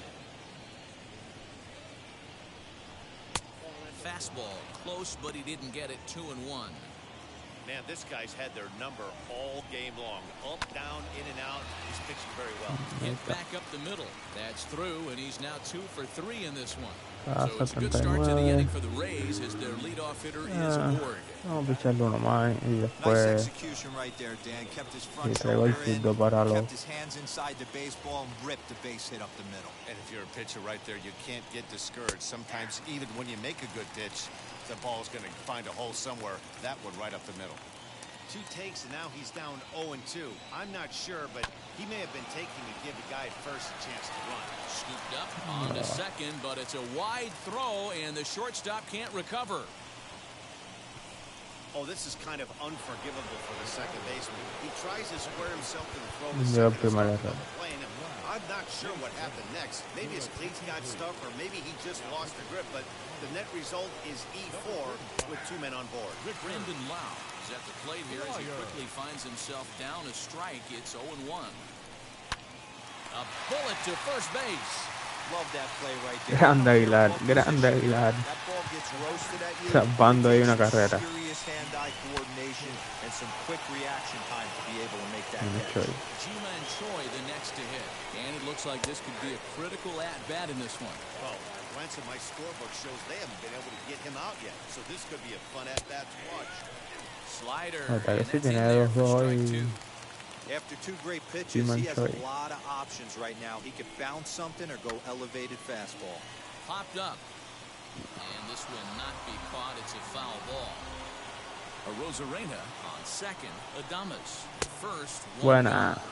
[SPEAKER 2] close, but he didn't get it. 2-1.
[SPEAKER 3] Man, this guy's had their number all game long. Up, down, in and out. He's pitching very well.
[SPEAKER 2] Hit back up the middle. That's through, and he's now 2 for 3 in this one. So it's a good start to the inning for the Rays as their leadoff hitter is aboard.
[SPEAKER 1] Vamos a picharle uno más y
[SPEAKER 4] Nice
[SPEAKER 1] después
[SPEAKER 4] execution right there, Dan. Kept his
[SPEAKER 1] y
[SPEAKER 4] front
[SPEAKER 1] traigo el
[SPEAKER 4] shoulder in,
[SPEAKER 1] zurdo para los.
[SPEAKER 4] kept his hands inside the baseball, and ripped the base hit up the middle.
[SPEAKER 3] And if you're a pitcher right there, you can't get discouraged. Sometimes even when you make a good pitch, the ball's going to find a hole somewhere. That one right up the middle. 2 takes, and now he's down 0-2. I'm not sure, but he may have been taking to give the guy at first a chance to run.
[SPEAKER 2] Scooped up on to second, but it's a wide throw, and the shortstop can't recover.
[SPEAKER 3] Oh, this is kind of unforgivable for the second baseman. He tries to square himself to the throw.
[SPEAKER 1] Yo primero.
[SPEAKER 3] I'm not sure what happened next. Maybe his cleats got stuck, or maybe he just lost the grip, but the net result is E4 with 2 men on board.
[SPEAKER 2] Brendan Lau is at the plate here as he quickly finds himself down a strike. It's 0-1. A bullet to first base.
[SPEAKER 4] Love that play right there.
[SPEAKER 1] Grande Aguilar, grande Aguilar.
[SPEAKER 4] That ball gets roasted at you.
[SPEAKER 1] Salvando ahí una carrera.
[SPEAKER 4] Serious hand-eye coordination and some quick reaction time to be able to make that catch.
[SPEAKER 2] Ji-Man Choi the next to hit. And it looks like this could be a critical at-bat in this one.
[SPEAKER 3] Well, Ransom, my scorebook shows they haven't been able to get him out yet, so this could be a fun at-bat to watch.
[SPEAKER 2] Slider.
[SPEAKER 1] Hasta que
[SPEAKER 2] And
[SPEAKER 1] sí
[SPEAKER 2] that's in
[SPEAKER 1] tiene
[SPEAKER 2] there
[SPEAKER 1] dos
[SPEAKER 2] for
[SPEAKER 1] hoy.
[SPEAKER 2] strike 2.
[SPEAKER 4] After 2 great pitches,
[SPEAKER 1] Ji-Man
[SPEAKER 4] he has
[SPEAKER 1] Choi.
[SPEAKER 4] a lot of options right now. He could bounce something or go elevated fastball.
[SPEAKER 2] Popped up. And this will not be caught. It's a foul ball. A Rosarena on second. Adames. First.
[SPEAKER 1] Buena.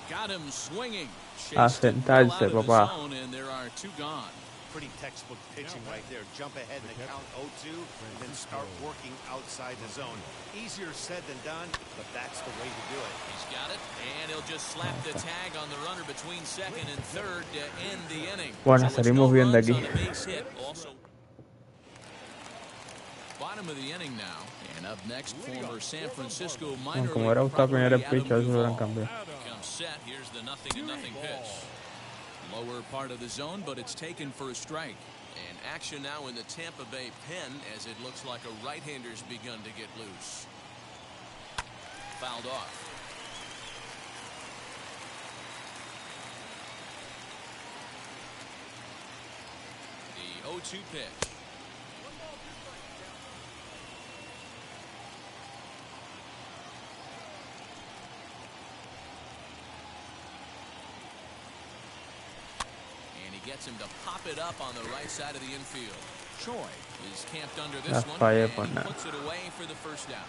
[SPEAKER 2] Got him swinging.
[SPEAKER 1] A
[SPEAKER 2] Chased it
[SPEAKER 1] sentarse,
[SPEAKER 2] well out of the
[SPEAKER 1] papá.
[SPEAKER 2] zone, and there are 2 gone.
[SPEAKER 3] Pretty textbook pitching right there. Jump ahead in the count 0-2, and then start working outside the zone. Easier said than done, but that's the way to do it.
[SPEAKER 2] He's got it, and he'll just slap the tag on the runner between second and third to end the inning.
[SPEAKER 1] Bueno,
[SPEAKER 2] So it's
[SPEAKER 1] salimos
[SPEAKER 2] no
[SPEAKER 1] bien de
[SPEAKER 2] runs
[SPEAKER 1] aquí.
[SPEAKER 2] on the base hit. Also, bottom of the inning now, and up next, former San Francisco minor
[SPEAKER 1] Como
[SPEAKER 2] league
[SPEAKER 1] era Gustavo Piñera el
[SPEAKER 2] property,
[SPEAKER 1] pitcher, eso
[SPEAKER 2] Adam
[SPEAKER 1] hubieran cambiado.
[SPEAKER 2] Duvall. Comes set. Here's the 0-0 pitch. Lower part of the zone, but it's taken for a strike. And action now in the Tampa Bay pen as it looks like a right-hander's begun to get loose. Fouled off. The 0-2 pitch. Gets him to pop it up on the right side of the infield. Choi is camped under this one, and he puts it away for the first down.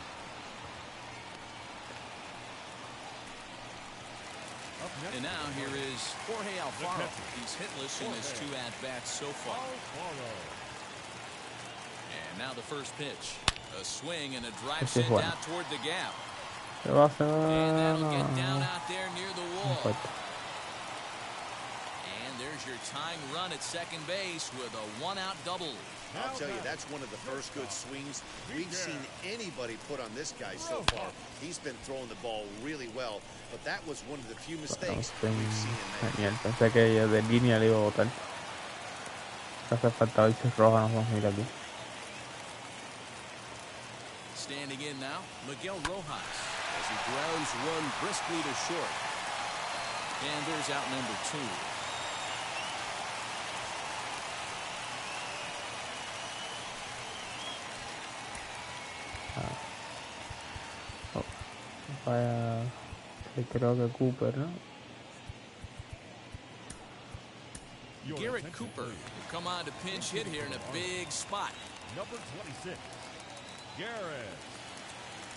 [SPEAKER 2] And now here is Jorge Alfaro. He's hitless in his 2 at-bats so far. And now the first pitch. A swing and a drive sent out toward the gap. And that'll get down out there near the wall. There's your tying run at second base with a 1-out double.
[SPEAKER 3] I'll tell you, that's one of the first good swings we've seen anybody put on this guy so far. He's been throwing the ball really well, but that was one of the few mistakes we've seen him make.
[SPEAKER 1] Pensé que yo de línea le iba a botar. Hace falta irse roja, nos vamos a ir aquí.
[SPEAKER 2] Standing in now, Miguel Rojas as he grounds one briskly to short. And there's out number 2.
[SPEAKER 1] Vaya, creo que Cooper, ¿no?
[SPEAKER 2] Garrett Cooper will come on to pinch hit here in a big spot.
[SPEAKER 5] Number 26, Garrett.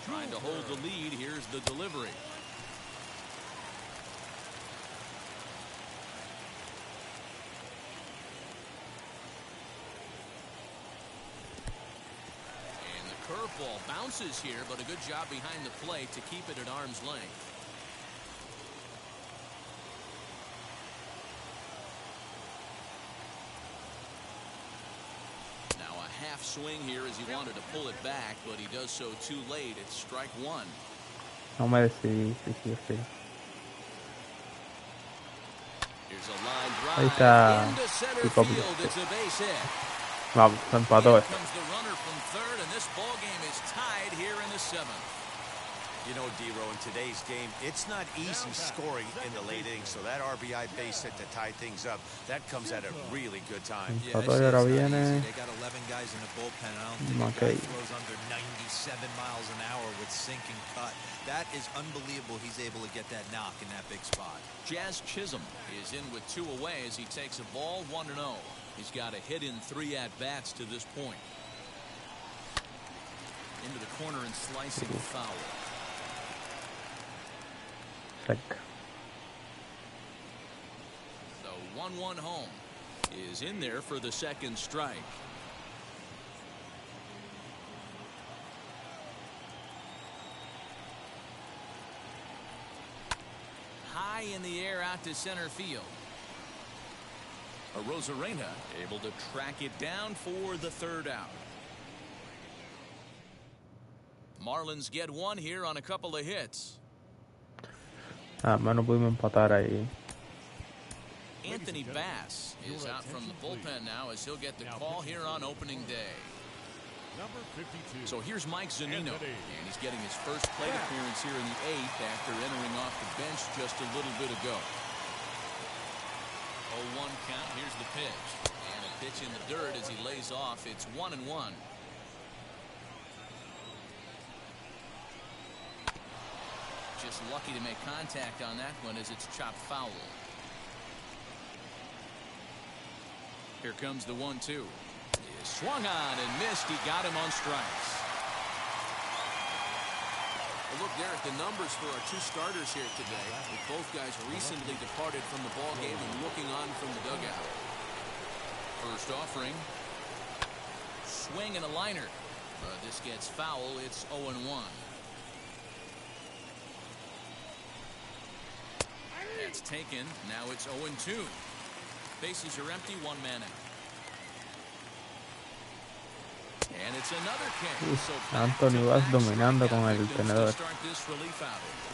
[SPEAKER 2] Trying to hold the lead. Here's the delivery. Curveball bounces here, but a good job behind the plate to keep it at arm's length. Now a half swing here as he wanted to pull it back, but he does so too late. It's strike 1.
[SPEAKER 1] No me decidí, sí.
[SPEAKER 2] Here's a line
[SPEAKER 1] Ahí
[SPEAKER 2] drive
[SPEAKER 1] está
[SPEAKER 2] into center field. It's a base hit.
[SPEAKER 1] Vamos, se empató
[SPEAKER 2] In
[SPEAKER 1] esto.
[SPEAKER 2] comes the runner from third, and this ball game is tied here in the seventh.
[SPEAKER 3] You know, D-Row, in today's game, it's not easy scoring in the late innings, so that RBI base hit to tie things up, that comes at a really good time.
[SPEAKER 4] Yeah,
[SPEAKER 1] Empató y
[SPEAKER 4] it's
[SPEAKER 1] ahora
[SPEAKER 4] not easy.
[SPEAKER 1] viene
[SPEAKER 4] They got 11 guys in the bullpen. I don't think a guy
[SPEAKER 1] McKay.
[SPEAKER 4] throws under 97 miles an hour with sinking cut. That is unbelievable. He's able to get that knock in that big spot.
[SPEAKER 2] Jazz Chisholm is in with 2 away as he takes a ball 1-0. He's got a hit in 3 at-bats to this point. Into the corner and slicing foul.
[SPEAKER 1] Cerca.
[SPEAKER 2] The 1-1 home is in there for the second strike. High in the air out to center field. Rosarena able to track it down for the third out. Marlins get one here on a couple of hits.
[SPEAKER 1] No pudimos empatar ahí.
[SPEAKER 2] Anthony Bass is out from the bullpen now as he'll get the call here on opening day.
[SPEAKER 5] Number 52.
[SPEAKER 2] So here's Mike Zanino, and he's getting his first plate appearance here in the 8th after entering off the bench just a little bit ago. 0-1 count. Here's the pitch, and a pitch in the dirt as he lays off. It's 1-1. Just lucky to make contact on that one as it's chopped foul. Here comes the 1-2. Swung on and missed. He got him on strikes.
[SPEAKER 6] A look there at the numbers for our 2 starters here today. With both guys recently departed from the ball game and looking on from the dugout.
[SPEAKER 2] First offering. Swing and a liner. But this gets foul. It's 0-1. That's taken. Now it's 0-2. Bases are empty. 1 man out. And it's another kick. So
[SPEAKER 1] Anthony Vaz dominando con el tenedor.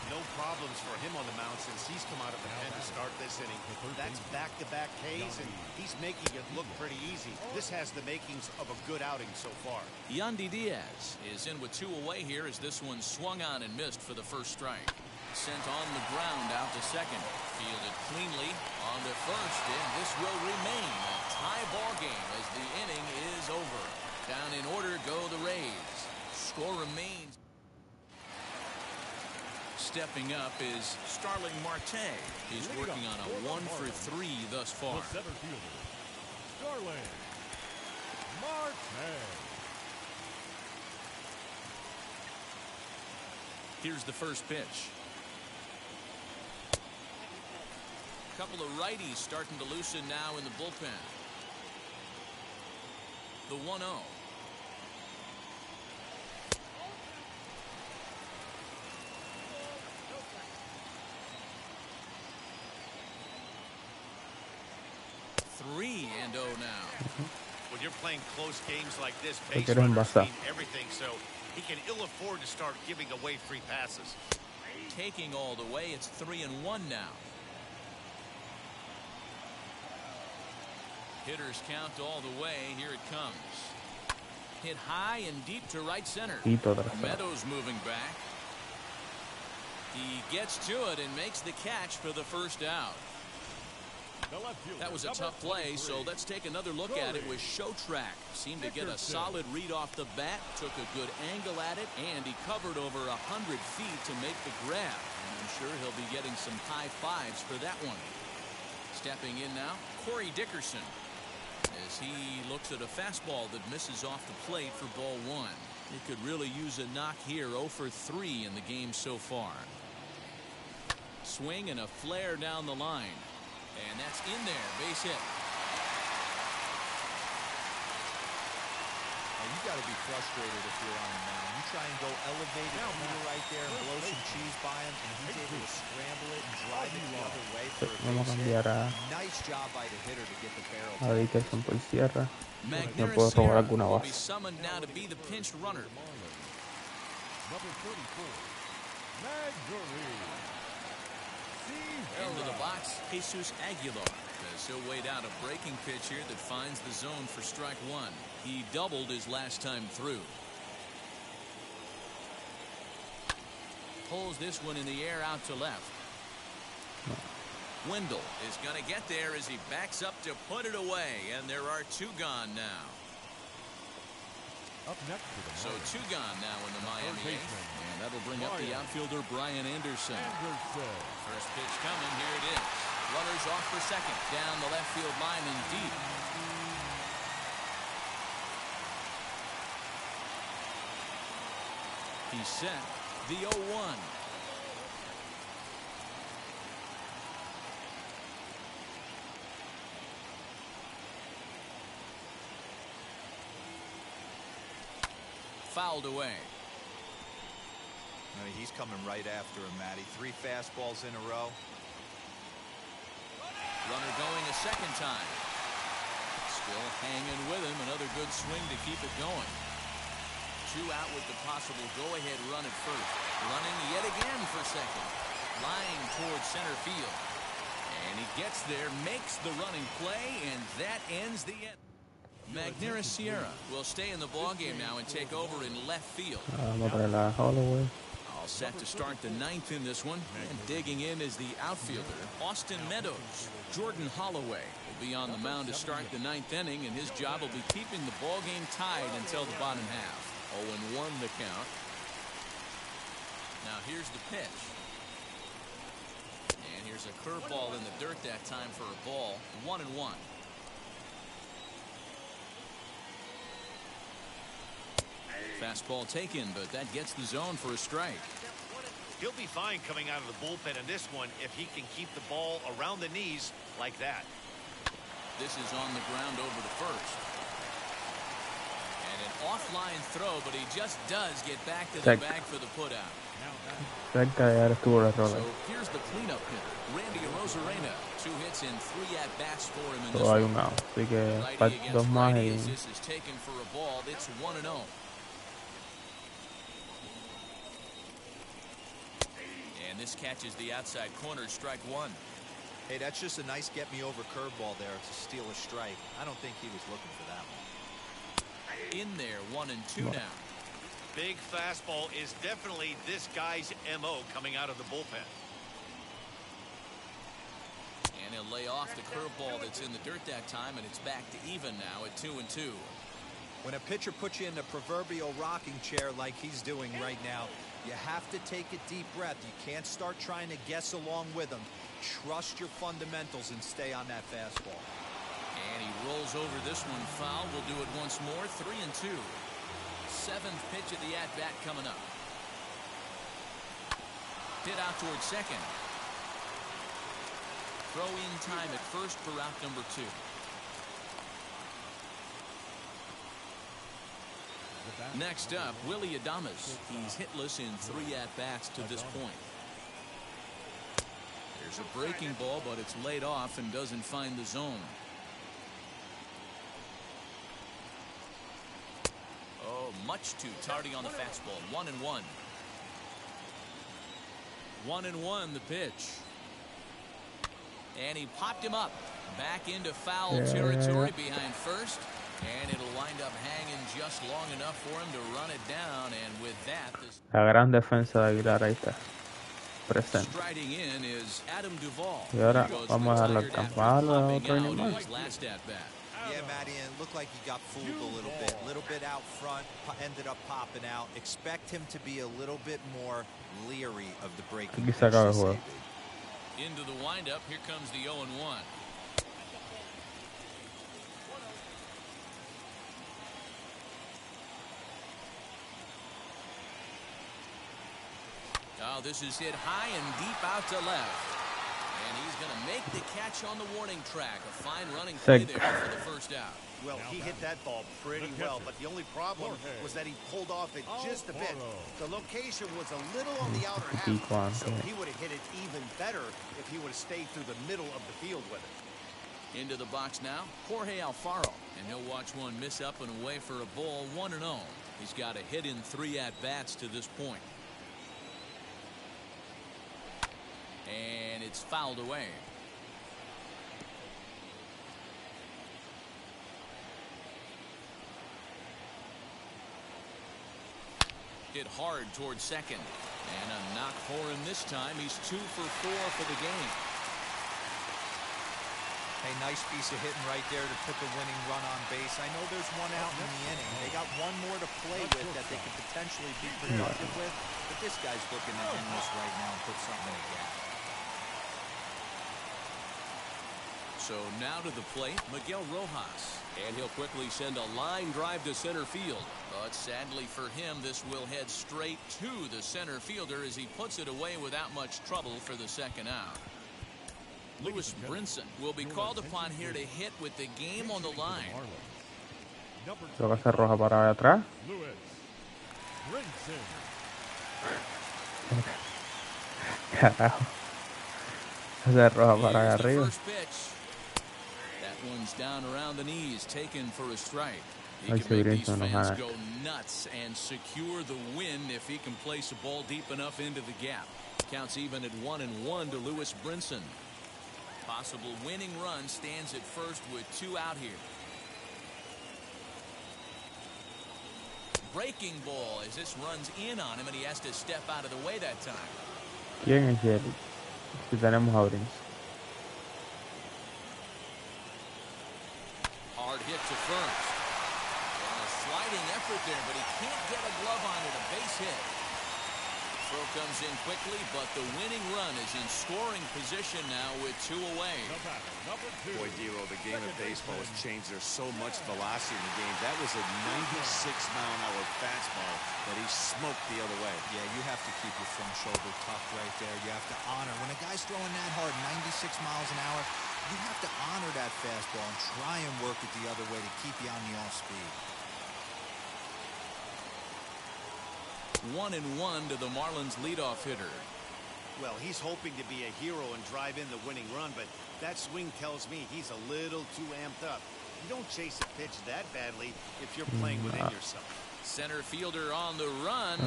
[SPEAKER 3] No problems for him on the mound since he's come out of the pen to start this inning. That's back-to-back Ks, and he's making it look pretty easy. This has the makings of a good outing so far.
[SPEAKER 2] Yandy Diaz is in with 2 away here as this one swung on and missed for the first strike. Sent on the ground out to second. Fielded cleanly on to first, and this will remain a tie ball game as the inning is over. Down in order go the Rays. Score remains. Stepping up is Starling Marte. He's working on a 1-for-3 thus far.
[SPEAKER 5] The center fielder, Starling Marte.
[SPEAKER 2] Here's the first pitch. A couple of righties starting to loosen now in the bullpen. The 1-0. Three and 0 now.
[SPEAKER 3] When you're playing close games like this,
[SPEAKER 1] Porque
[SPEAKER 3] base
[SPEAKER 1] eres un
[SPEAKER 3] runners
[SPEAKER 1] bastar.
[SPEAKER 3] mean everything, so he can ill afford to start giving away free passes.
[SPEAKER 2] Taking all the way, it's 3-1 now. Hitters count all the way. Here it comes. Hit high and deep to right center. Meadows moving back. He gets to it and makes the catch for the first out. That was a tough play, so let's take another look at it with Showtrack. Seemed to get a solid read off the bat, took a good angle at it, and he covered over 100 feet to make the grab. And I'm sure he'll be getting some high fives for that one. Stepping in now, Corey Dickerson, as he looks at a fastball that misses off the plate for ball 1. He could really use a knock here. 0 for 3 in the game so far. Swing and a flare down the line. And that's in there. Base hit.
[SPEAKER 4] Now, you got to be frustrated if you're on the mound. You try and go elevated Peter right there and blow some cheese by him, and he's able to scramble it and drive it the other way for a
[SPEAKER 1] Vamos a
[SPEAKER 4] base
[SPEAKER 1] cambiar
[SPEAKER 4] hit. Nice job by the hitter to get the barrel.
[SPEAKER 1] a Dickerson por sierra. Me
[SPEAKER 2] Magneuris
[SPEAKER 1] puedo robar
[SPEAKER 2] Sierra
[SPEAKER 1] alguna
[SPEAKER 2] will be
[SPEAKER 1] base.
[SPEAKER 2] summoned now to be the pinch runner.
[SPEAKER 5] Number 34, Magneuris.
[SPEAKER 2] Into the box, Jesus Aguilar. He'll wait out a breaking pitch here that finds the zone for strike one. He doubled his last time through. Pulls this one in the air out to left. Wendell is going to get there as he backs up to put it away, and there are two gone now.
[SPEAKER 5] Up next to the
[SPEAKER 2] So two gone now in the Miami eighth, and that'll bring up the outfielder Brian Anderson. First pitch coming, here it is. Runners off for second, down the left field line and deep. He's set the 0-1. Fouled away.
[SPEAKER 4] I mean, he's coming right after him, Matty. 3 fastballs in a row.
[SPEAKER 2] Runner going a second time. Still hanging with him. Another good swing to keep it going. 2 out with the possible go-ahead run at first. Running yet again for second. Lying towards center field. And he gets there, makes the running play, and that ends the end. Magneuris Sierra will stay in the ballgame now and take over in left field. All set to start the 9th in this one. And digging in is the outfielder, Austin Meadows. Jordan Holloway will be on the mound to start the 9th inning, and his job will be keeping the ballgame tied until the bottom half. 0-1 the count. Now here's the pitch. And here's a curveball in the dirt that time for a ball. 1-1. Fastball taken, but that gets the zone for a strike.
[SPEAKER 3] He'll be fine coming out of the bullpen in this one if he can keep the ball around the knees like that.
[SPEAKER 2] This is on the ground over to first. And an offline throw, but he just does get back to the bag for the putout. So here's the cleanup hitter, Randy Arozarena. 2 hits and 3 at-bats for him in this one. Righty against righty as this is taken for a ball. It's 1-0. And this catches the outside corner, strike one.
[SPEAKER 4] Hey, that's just a nice get-me-over curveball there to steal a strike. I don't think he was looking for that one.
[SPEAKER 2] In there, 1-2 now.
[SPEAKER 3] Big fastball is definitely this guy's MO coming out of the bullpen.
[SPEAKER 2] And he'll lay off the curveball that's in the dirt that time, and it's back to even now at 2-2.
[SPEAKER 4] When a pitcher puts you in the proverbial rocking chair like he's doing right now, you have to take a deep breath. You can't start trying to guess along with him. Trust your fundamentals and stay on that fastball.
[SPEAKER 2] And he rolls over this one foul. We'll do it once more. 3-2. 7th pitch of the at-bat coming up. Hit out towards second. Throw in time at first for out number 2. Next up, Willie Adams. He's hitless in 3 at-bats to this point. There's a breaking ball, but it's laid off and doesn't find the zone. Oh, much too tardy on the fastball. 1-1. 1-1 the pitch. And he popped him up. Back into foul territory behind first. And it'll wind up hanging just long enough for him to run it down. And with that,
[SPEAKER 1] La gran defensa de Aguilar ahí está. Presente.
[SPEAKER 2] striding in is Adam Duvall.
[SPEAKER 1] Y ahora
[SPEAKER 2] He goes
[SPEAKER 1] vamos a darle al
[SPEAKER 2] retired after
[SPEAKER 1] campano a
[SPEAKER 2] popping
[SPEAKER 1] otro
[SPEAKER 2] out
[SPEAKER 1] animal.
[SPEAKER 2] in his last at bat.
[SPEAKER 4] Yeah, Matty, and it looked like he got fooled a little bit. A little bit out front, ended up popping out. Expect him to be a little bit more leery of the breaking
[SPEAKER 1] Aquí
[SPEAKER 4] pitch
[SPEAKER 1] se acaba el
[SPEAKER 4] this
[SPEAKER 1] juego.
[SPEAKER 4] evening.
[SPEAKER 2] Into the windup, here comes the 0-1. Oh, this is hit high and deep out to left. And he's going to make the catch on the warning track. A fine running play there for the first out.
[SPEAKER 3] Well, he hit that ball pretty well, but the only problem was that he pulled off it just a bit. The location was a little on the outer half, so he would have hit it even better if he would have stayed through the middle of the field with it.
[SPEAKER 2] Into the box now, Jorge Alfaro. And he'll watch one miss up and away for a ball, 1-0. He's got a hit in 3 at-bats to this point. And it's fouled away. Hit hard towards second. And a knock for him this time. He's 2 for 4 for the game.
[SPEAKER 4] Hey, nice piece of hitting right there to put the winning run on base. I know there's one out in the inning. They got one more to play with that they could potentially be productive with. But this guy's looking to end this right now and put something in a gap.
[SPEAKER 2] So now to the plate, Miguel Rojas.
[SPEAKER 6] And he'll quickly send a line drive to center field.
[SPEAKER 2] But sadly for him, this will head straight to the center fielder as he puts it away without much trouble for the second out. Lewis Brinson will be called upon here to hit with the game on the line.
[SPEAKER 1] Tengo que hacer roja para allá atrás. Carajo. Hacer roja para allá arriba.
[SPEAKER 2] That one's down around the knees, taken for a strike. He
[SPEAKER 1] Ay,
[SPEAKER 2] can make these
[SPEAKER 1] Brinson,
[SPEAKER 2] fans
[SPEAKER 1] ojalá.
[SPEAKER 2] go nuts and secure the win if he can place a ball deep enough into the gap. Counts even at 1-1 to Lewis Brinson. Possible winning run stands at first with 2 out here. Breaking ball as this runs in on him and he has to step out of the way that time.
[SPEAKER 1] ¿Quién es Jerry? Si tenemos a Brins.
[SPEAKER 2] Hard hit to first. And a sliding effort there, but he can't get a glove on it. A base hit. Throw comes in quickly, but the winning run is in scoring position now with 2 away.
[SPEAKER 3] Boy, Dero, the game of baseball has changed. There's so much velocity in the game. That was a 96-mile-an-hour fastball that he smoked the other way.
[SPEAKER 4] Yeah, you have to keep your front shoulder tucked right there. You have to honor. When a guy's throwing that hard, 96 miles an hour, you have to honor that fastball and try and work it the other way to keep you on the off speed.
[SPEAKER 2] 1-1 to the Marlins leadoff hitter.
[SPEAKER 3] Well, he's hoping to be a hero and drive in the winning run, but that swing tells me he's a little too amped up. You don't chase a pitch that badly if you're playing within yourself.
[SPEAKER 2] Center fielder on the run.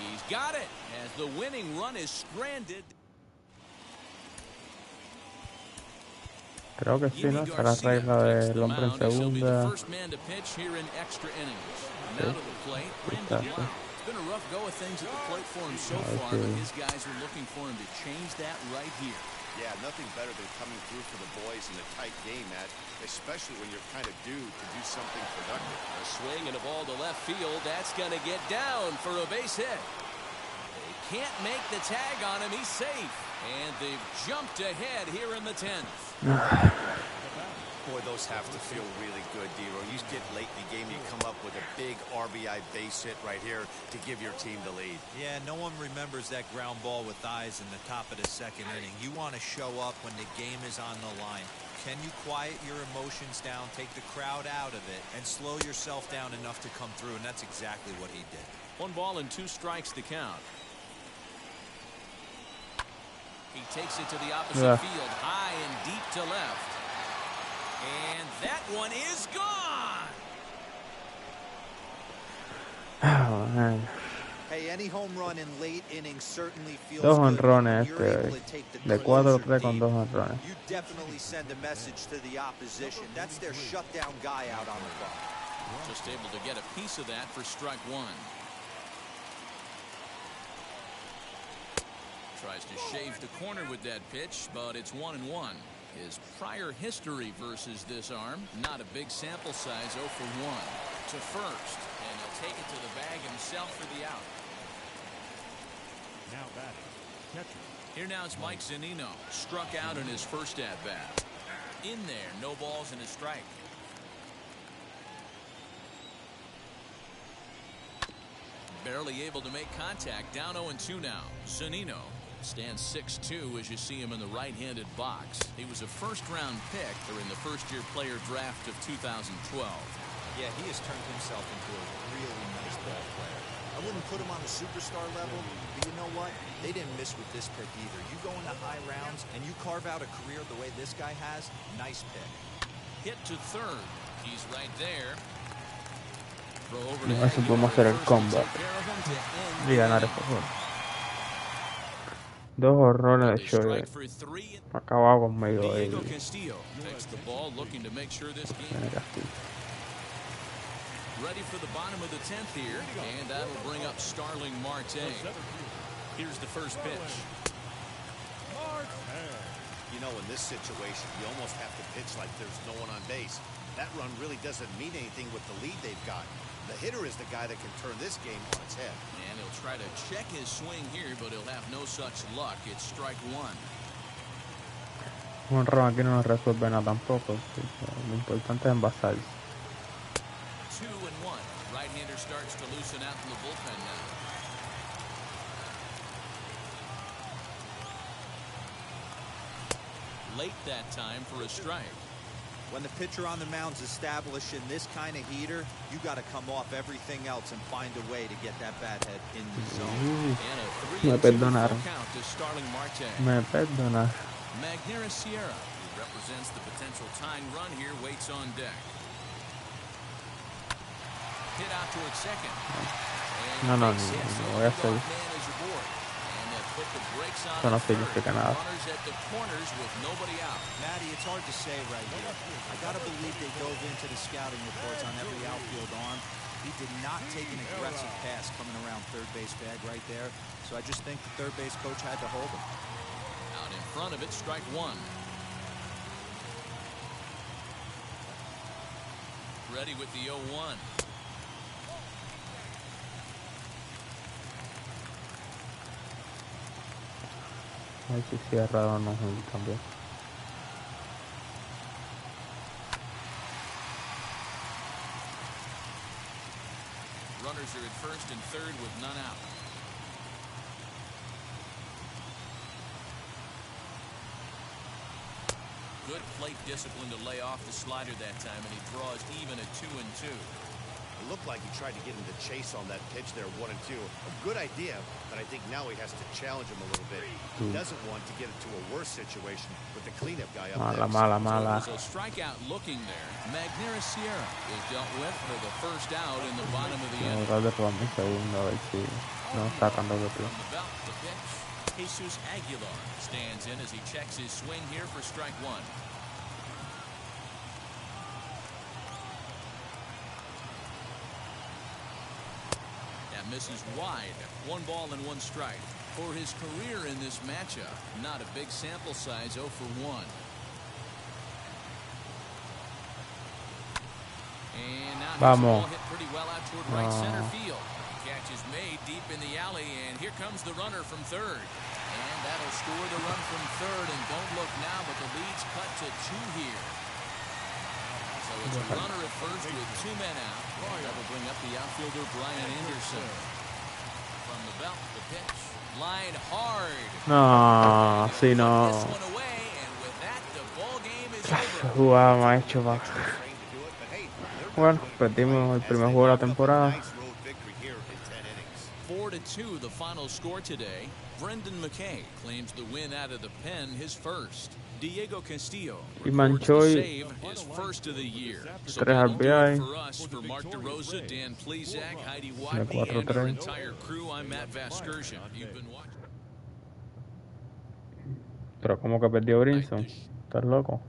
[SPEAKER 2] He's got it as the winning run is stranded.
[SPEAKER 1] Creo que sí, ¿no? Será regla del hombre en segunda.
[SPEAKER 2] It's been a rough go of things at the plate for him so far, but his guys are looking for him to change that right here.
[SPEAKER 3] Yeah, nothing better than coming through for the boys in a tight game, Matt, especially when you're kind of due to do something productive.
[SPEAKER 6] A swing and a ball to left field. That's going to get down for a base hit.
[SPEAKER 2] They can't make the tag on him. He's safe. And they've jumped ahead here in the 10th.
[SPEAKER 3] Boy, those have to feel really good, Dero. You get late in the game, you come up with a big RBI base hit right here to give your team the lead.
[SPEAKER 4] Yeah, no one remembers that ground ball with eyes in the top of the second inning. You want to show up when the game is on the line. Can you quiet your emotions down, take the crowd out of it, and slow yourself down enough to come through? And that's exactly what he did.
[SPEAKER 2] 1 ball and 2 strikes to count. He takes it to the opposite field, high and deep to left. And that one is gone.
[SPEAKER 1] Oh, man.
[SPEAKER 4] Hey, any home run in late innings certainly feels
[SPEAKER 1] 2
[SPEAKER 4] good.
[SPEAKER 1] honrones
[SPEAKER 4] You're able to take the
[SPEAKER 1] de
[SPEAKER 4] closer
[SPEAKER 1] 4-3 con
[SPEAKER 4] deep.
[SPEAKER 1] 2 honrones.
[SPEAKER 4] You definitely send a message to the opposition. That's their shutdown guy out on the bump.
[SPEAKER 2] Just able to get a piece of that for strike 1. Tries to shave the corner with that pitch, but it's 1-1. His prior history versus this arm, not a big sample size, 0 for 1. To first, and he'll take it to the bag himself for the out.
[SPEAKER 5] Now batting, catcher.
[SPEAKER 2] Here now it's Mike Zanino, struck out in his first at-bat. In there, no balls and a strike. Barely able to make contact, down 0-2 now. Zanino stands 6'2" as you see him in the right-handed box. He was a first-round pick during the first-year player draft of 2012.
[SPEAKER 4] Yeah, he has turned himself into a really nice ball player. I wouldn't put him on the superstar level, but you know what? They didn't miss with this pick either. You go into high rounds and you carve out a career the way this guy has, nice pick.
[SPEAKER 2] Hit to third. He's right there. Throw over
[SPEAKER 1] Así podemos hacer el comeback y ganar este juego. Dos horrores
[SPEAKER 2] And
[SPEAKER 1] de
[SPEAKER 2] a
[SPEAKER 1] show.
[SPEAKER 2] strike for three.
[SPEAKER 1] Acabado conmigo
[SPEAKER 2] Diego
[SPEAKER 1] él.
[SPEAKER 2] Castillo takes the ball, looking to make sure this game
[SPEAKER 1] Tiene que así.
[SPEAKER 2] ready for the bottom of the 10th here, and that'll bring up Starling Marte. Here's the first pitch.
[SPEAKER 3] You know, in this situation, you almost have to pitch like there's no one on base. That run really doesn't mean anything with the lead they've got. The hitter is the guy that can turn this game on its head.
[SPEAKER 2] And he'll try to check his swing here, but he'll have no such luck. It's strike one.
[SPEAKER 1] Un ron aquí no nos resuelve nada tampoco. Lo importante es envasar.
[SPEAKER 2] 2-1. Right-hander starts to loosen out in the bullpen now. Late that time for a strike.
[SPEAKER 4] When the pitcher on the mound's establishing this kind of heater, you got to come off everything else and find a way to get that bat head in the zone.
[SPEAKER 2] And a
[SPEAKER 1] Me
[SPEAKER 2] 3-2
[SPEAKER 1] perdonaron.
[SPEAKER 2] count to Starling Marte.
[SPEAKER 1] Me perdona.
[SPEAKER 2] Magnera Sierra, who represents the potential tying run here, waits on deck. Hit out towards second.
[SPEAKER 1] No, no,
[SPEAKER 2] Base hit,
[SPEAKER 1] no,
[SPEAKER 2] so
[SPEAKER 1] no voy a
[SPEAKER 2] the
[SPEAKER 1] seguir.
[SPEAKER 2] man is aboard. And that put the brakes on
[SPEAKER 1] Eso no
[SPEAKER 2] at third.
[SPEAKER 1] significa nada.
[SPEAKER 2] Runners at the corners with nobody out.
[SPEAKER 4] Matty, it's hard to say right here. I got to believe they dove into the scouting reports on every outfield arm. He did not take an aggressive pass coming around third base bag right there. So I just think the third base coach had to hold him.
[SPEAKER 2] Out in front of it, strike one. Ready with the 0-1.
[SPEAKER 1] A ver si cierra o no también.
[SPEAKER 2] Runners are at first and third with none out. Good plate discipline to lay off the slider that time, and he draws even at 2-2.
[SPEAKER 3] It looked like he tried to get him to chase on that pitch there, 1-2. A good idea, but I think now he has to challenge him a little bit. He doesn't want to get into a worse situation with the cleanup guy up there.
[SPEAKER 1] Mala.
[SPEAKER 2] So strikeout looking there. Magnera Sierra is dealt with for the first out in the bottom of the inning.
[SPEAKER 1] Tratar de robarme un segundo a ver si no sacan doble play.
[SPEAKER 2] From the belt, the pitch. Jesus Aguilar stands in as he checks his swing here for strike one. That misses wide. 1 ball and 1 strike. For his career in this matchup, not a big sample size, 0 for 1. And now here's the ball hit pretty well out toward right center field. Catch is made deep in the alley, and here comes the runner from third. And that'll score the run from third, and don't look now, but the lead's cut to 2 here. So it's a runner at first with 2 men out. And that'll bring up the outfielder Brian Anderson. From the belt, the pitch. Line hard.
[SPEAKER 1] No, así no.
[SPEAKER 2] This one away, and with that, the ball game is over.
[SPEAKER 1] Jugaba más hecho va. Bueno, perdimos el primer juego de la temporada.
[SPEAKER 2] 4-2 the final score today. Brendan McKay claims the win out of the pen, his first. Diego Castillo
[SPEAKER 1] Y
[SPEAKER 2] records the
[SPEAKER 1] Manchoy,
[SPEAKER 2] save, his first of the year. So
[SPEAKER 1] 3
[SPEAKER 2] that'll do it
[SPEAKER 1] RBI.
[SPEAKER 2] for us. For Mark DeRosa, Dan Plesac, Heidi Wadley,
[SPEAKER 1] 4-3.
[SPEAKER 2] and our entire crew, I'm Matt Vasgersian. You've been watching.
[SPEAKER 1] Pero como que perdió Brinson. ¿Estás loco?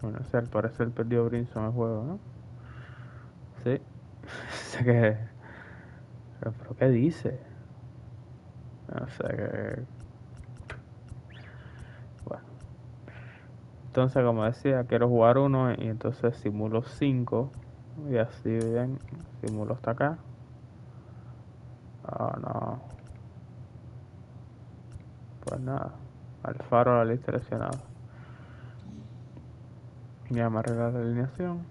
[SPEAKER 1] Bueno, al parecer perdió Brinson el juego, ¿no? Sí. Sé que... ¿Pero qué dice? No sé qué... Bueno. Entonces, como decía, quiero jugar uno y entonces simulo 5. Y así bien, simulo hasta acá. Oh, no. Pues nada. Alfaro a la lista seleccionada. Ya me arregla la alineación.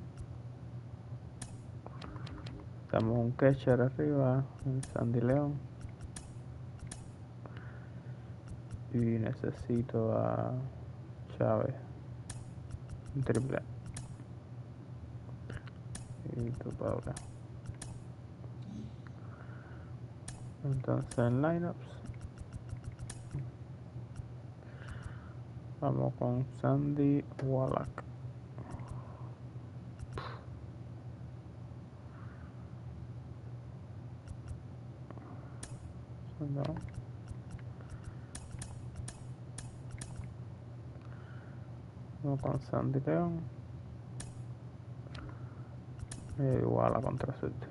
[SPEAKER 1] Damos un catcher arriba, un Sandy León. Y necesito a Chávez. Un triple A. Y tu Paula. Entonces en lineups vamos con Sandy Wallach. No. Vamos con Sandy León. Igual a contra suerte.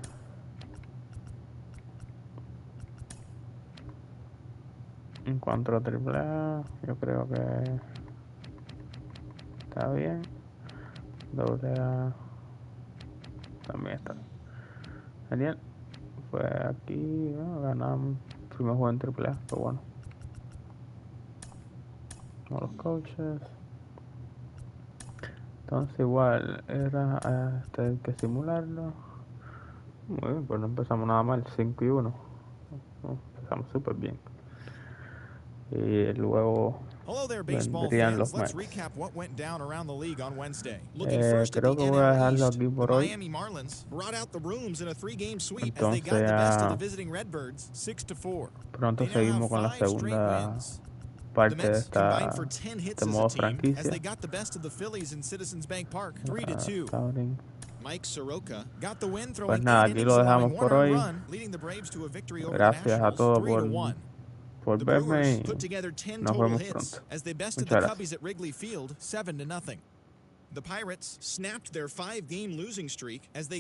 [SPEAKER 1] En cuanto a AAA, yo creo que está bien. AA también está bien. Genial. Pues aquí ganamos. Primer juego en AAA, pero bueno. Como los coaches. Entonces igual era hay que simularlo. Muy bien, pues no empezamos nada mal, 5-1. Empezamos súper bien. Y luego
[SPEAKER 7] Hello there, baseball
[SPEAKER 1] vendrían
[SPEAKER 7] fans.
[SPEAKER 1] los
[SPEAKER 7] Let's
[SPEAKER 1] Mets.
[SPEAKER 7] recap what went down around the league on Wednesday. Looking first at the
[SPEAKER 1] Creo que voy a
[SPEAKER 7] NL
[SPEAKER 1] dejarlo
[SPEAKER 7] East,
[SPEAKER 1] aquí
[SPEAKER 7] the
[SPEAKER 1] por hoy.
[SPEAKER 7] Miami Marlins brought out the rooms in a 3-game sweep as they
[SPEAKER 1] Entonces
[SPEAKER 7] got the best of the
[SPEAKER 1] ya
[SPEAKER 7] visiting Redbirds 6-4.
[SPEAKER 1] pronto
[SPEAKER 7] They now have
[SPEAKER 1] seguimos con la
[SPEAKER 7] 5 straight
[SPEAKER 1] segunda
[SPEAKER 7] wins. The
[SPEAKER 1] parte de
[SPEAKER 7] Mets combined for 10
[SPEAKER 1] este
[SPEAKER 7] hits as a
[SPEAKER 1] modo
[SPEAKER 7] team as
[SPEAKER 1] franquicia.
[SPEAKER 7] they got the best of the Phillies in Citizens Bank Park 3-2.
[SPEAKER 1] Starling.
[SPEAKER 7] Mike Soroka got the win throwing
[SPEAKER 1] Pues nada,
[SPEAKER 7] 8
[SPEAKER 1] aquí
[SPEAKER 7] innings,
[SPEAKER 1] lo
[SPEAKER 7] allowing
[SPEAKER 1] dejamos
[SPEAKER 7] 1
[SPEAKER 1] por
[SPEAKER 7] earned
[SPEAKER 1] hoy.
[SPEAKER 7] run, leading the Braves to a victory over the
[SPEAKER 1] Gracias a
[SPEAKER 7] Nationals
[SPEAKER 1] todos
[SPEAKER 7] 3-1.
[SPEAKER 1] por
[SPEAKER 7] The
[SPEAKER 1] verme
[SPEAKER 7] Brewers
[SPEAKER 1] y
[SPEAKER 7] put together 10
[SPEAKER 1] nos
[SPEAKER 7] total
[SPEAKER 1] vemos
[SPEAKER 7] hits
[SPEAKER 1] pronto.
[SPEAKER 7] as they bested
[SPEAKER 1] Muchas
[SPEAKER 7] the
[SPEAKER 1] gracias.
[SPEAKER 7] Cubbies at Wrigley Field 7-0. The Pirates snapped their 5-game losing streak as they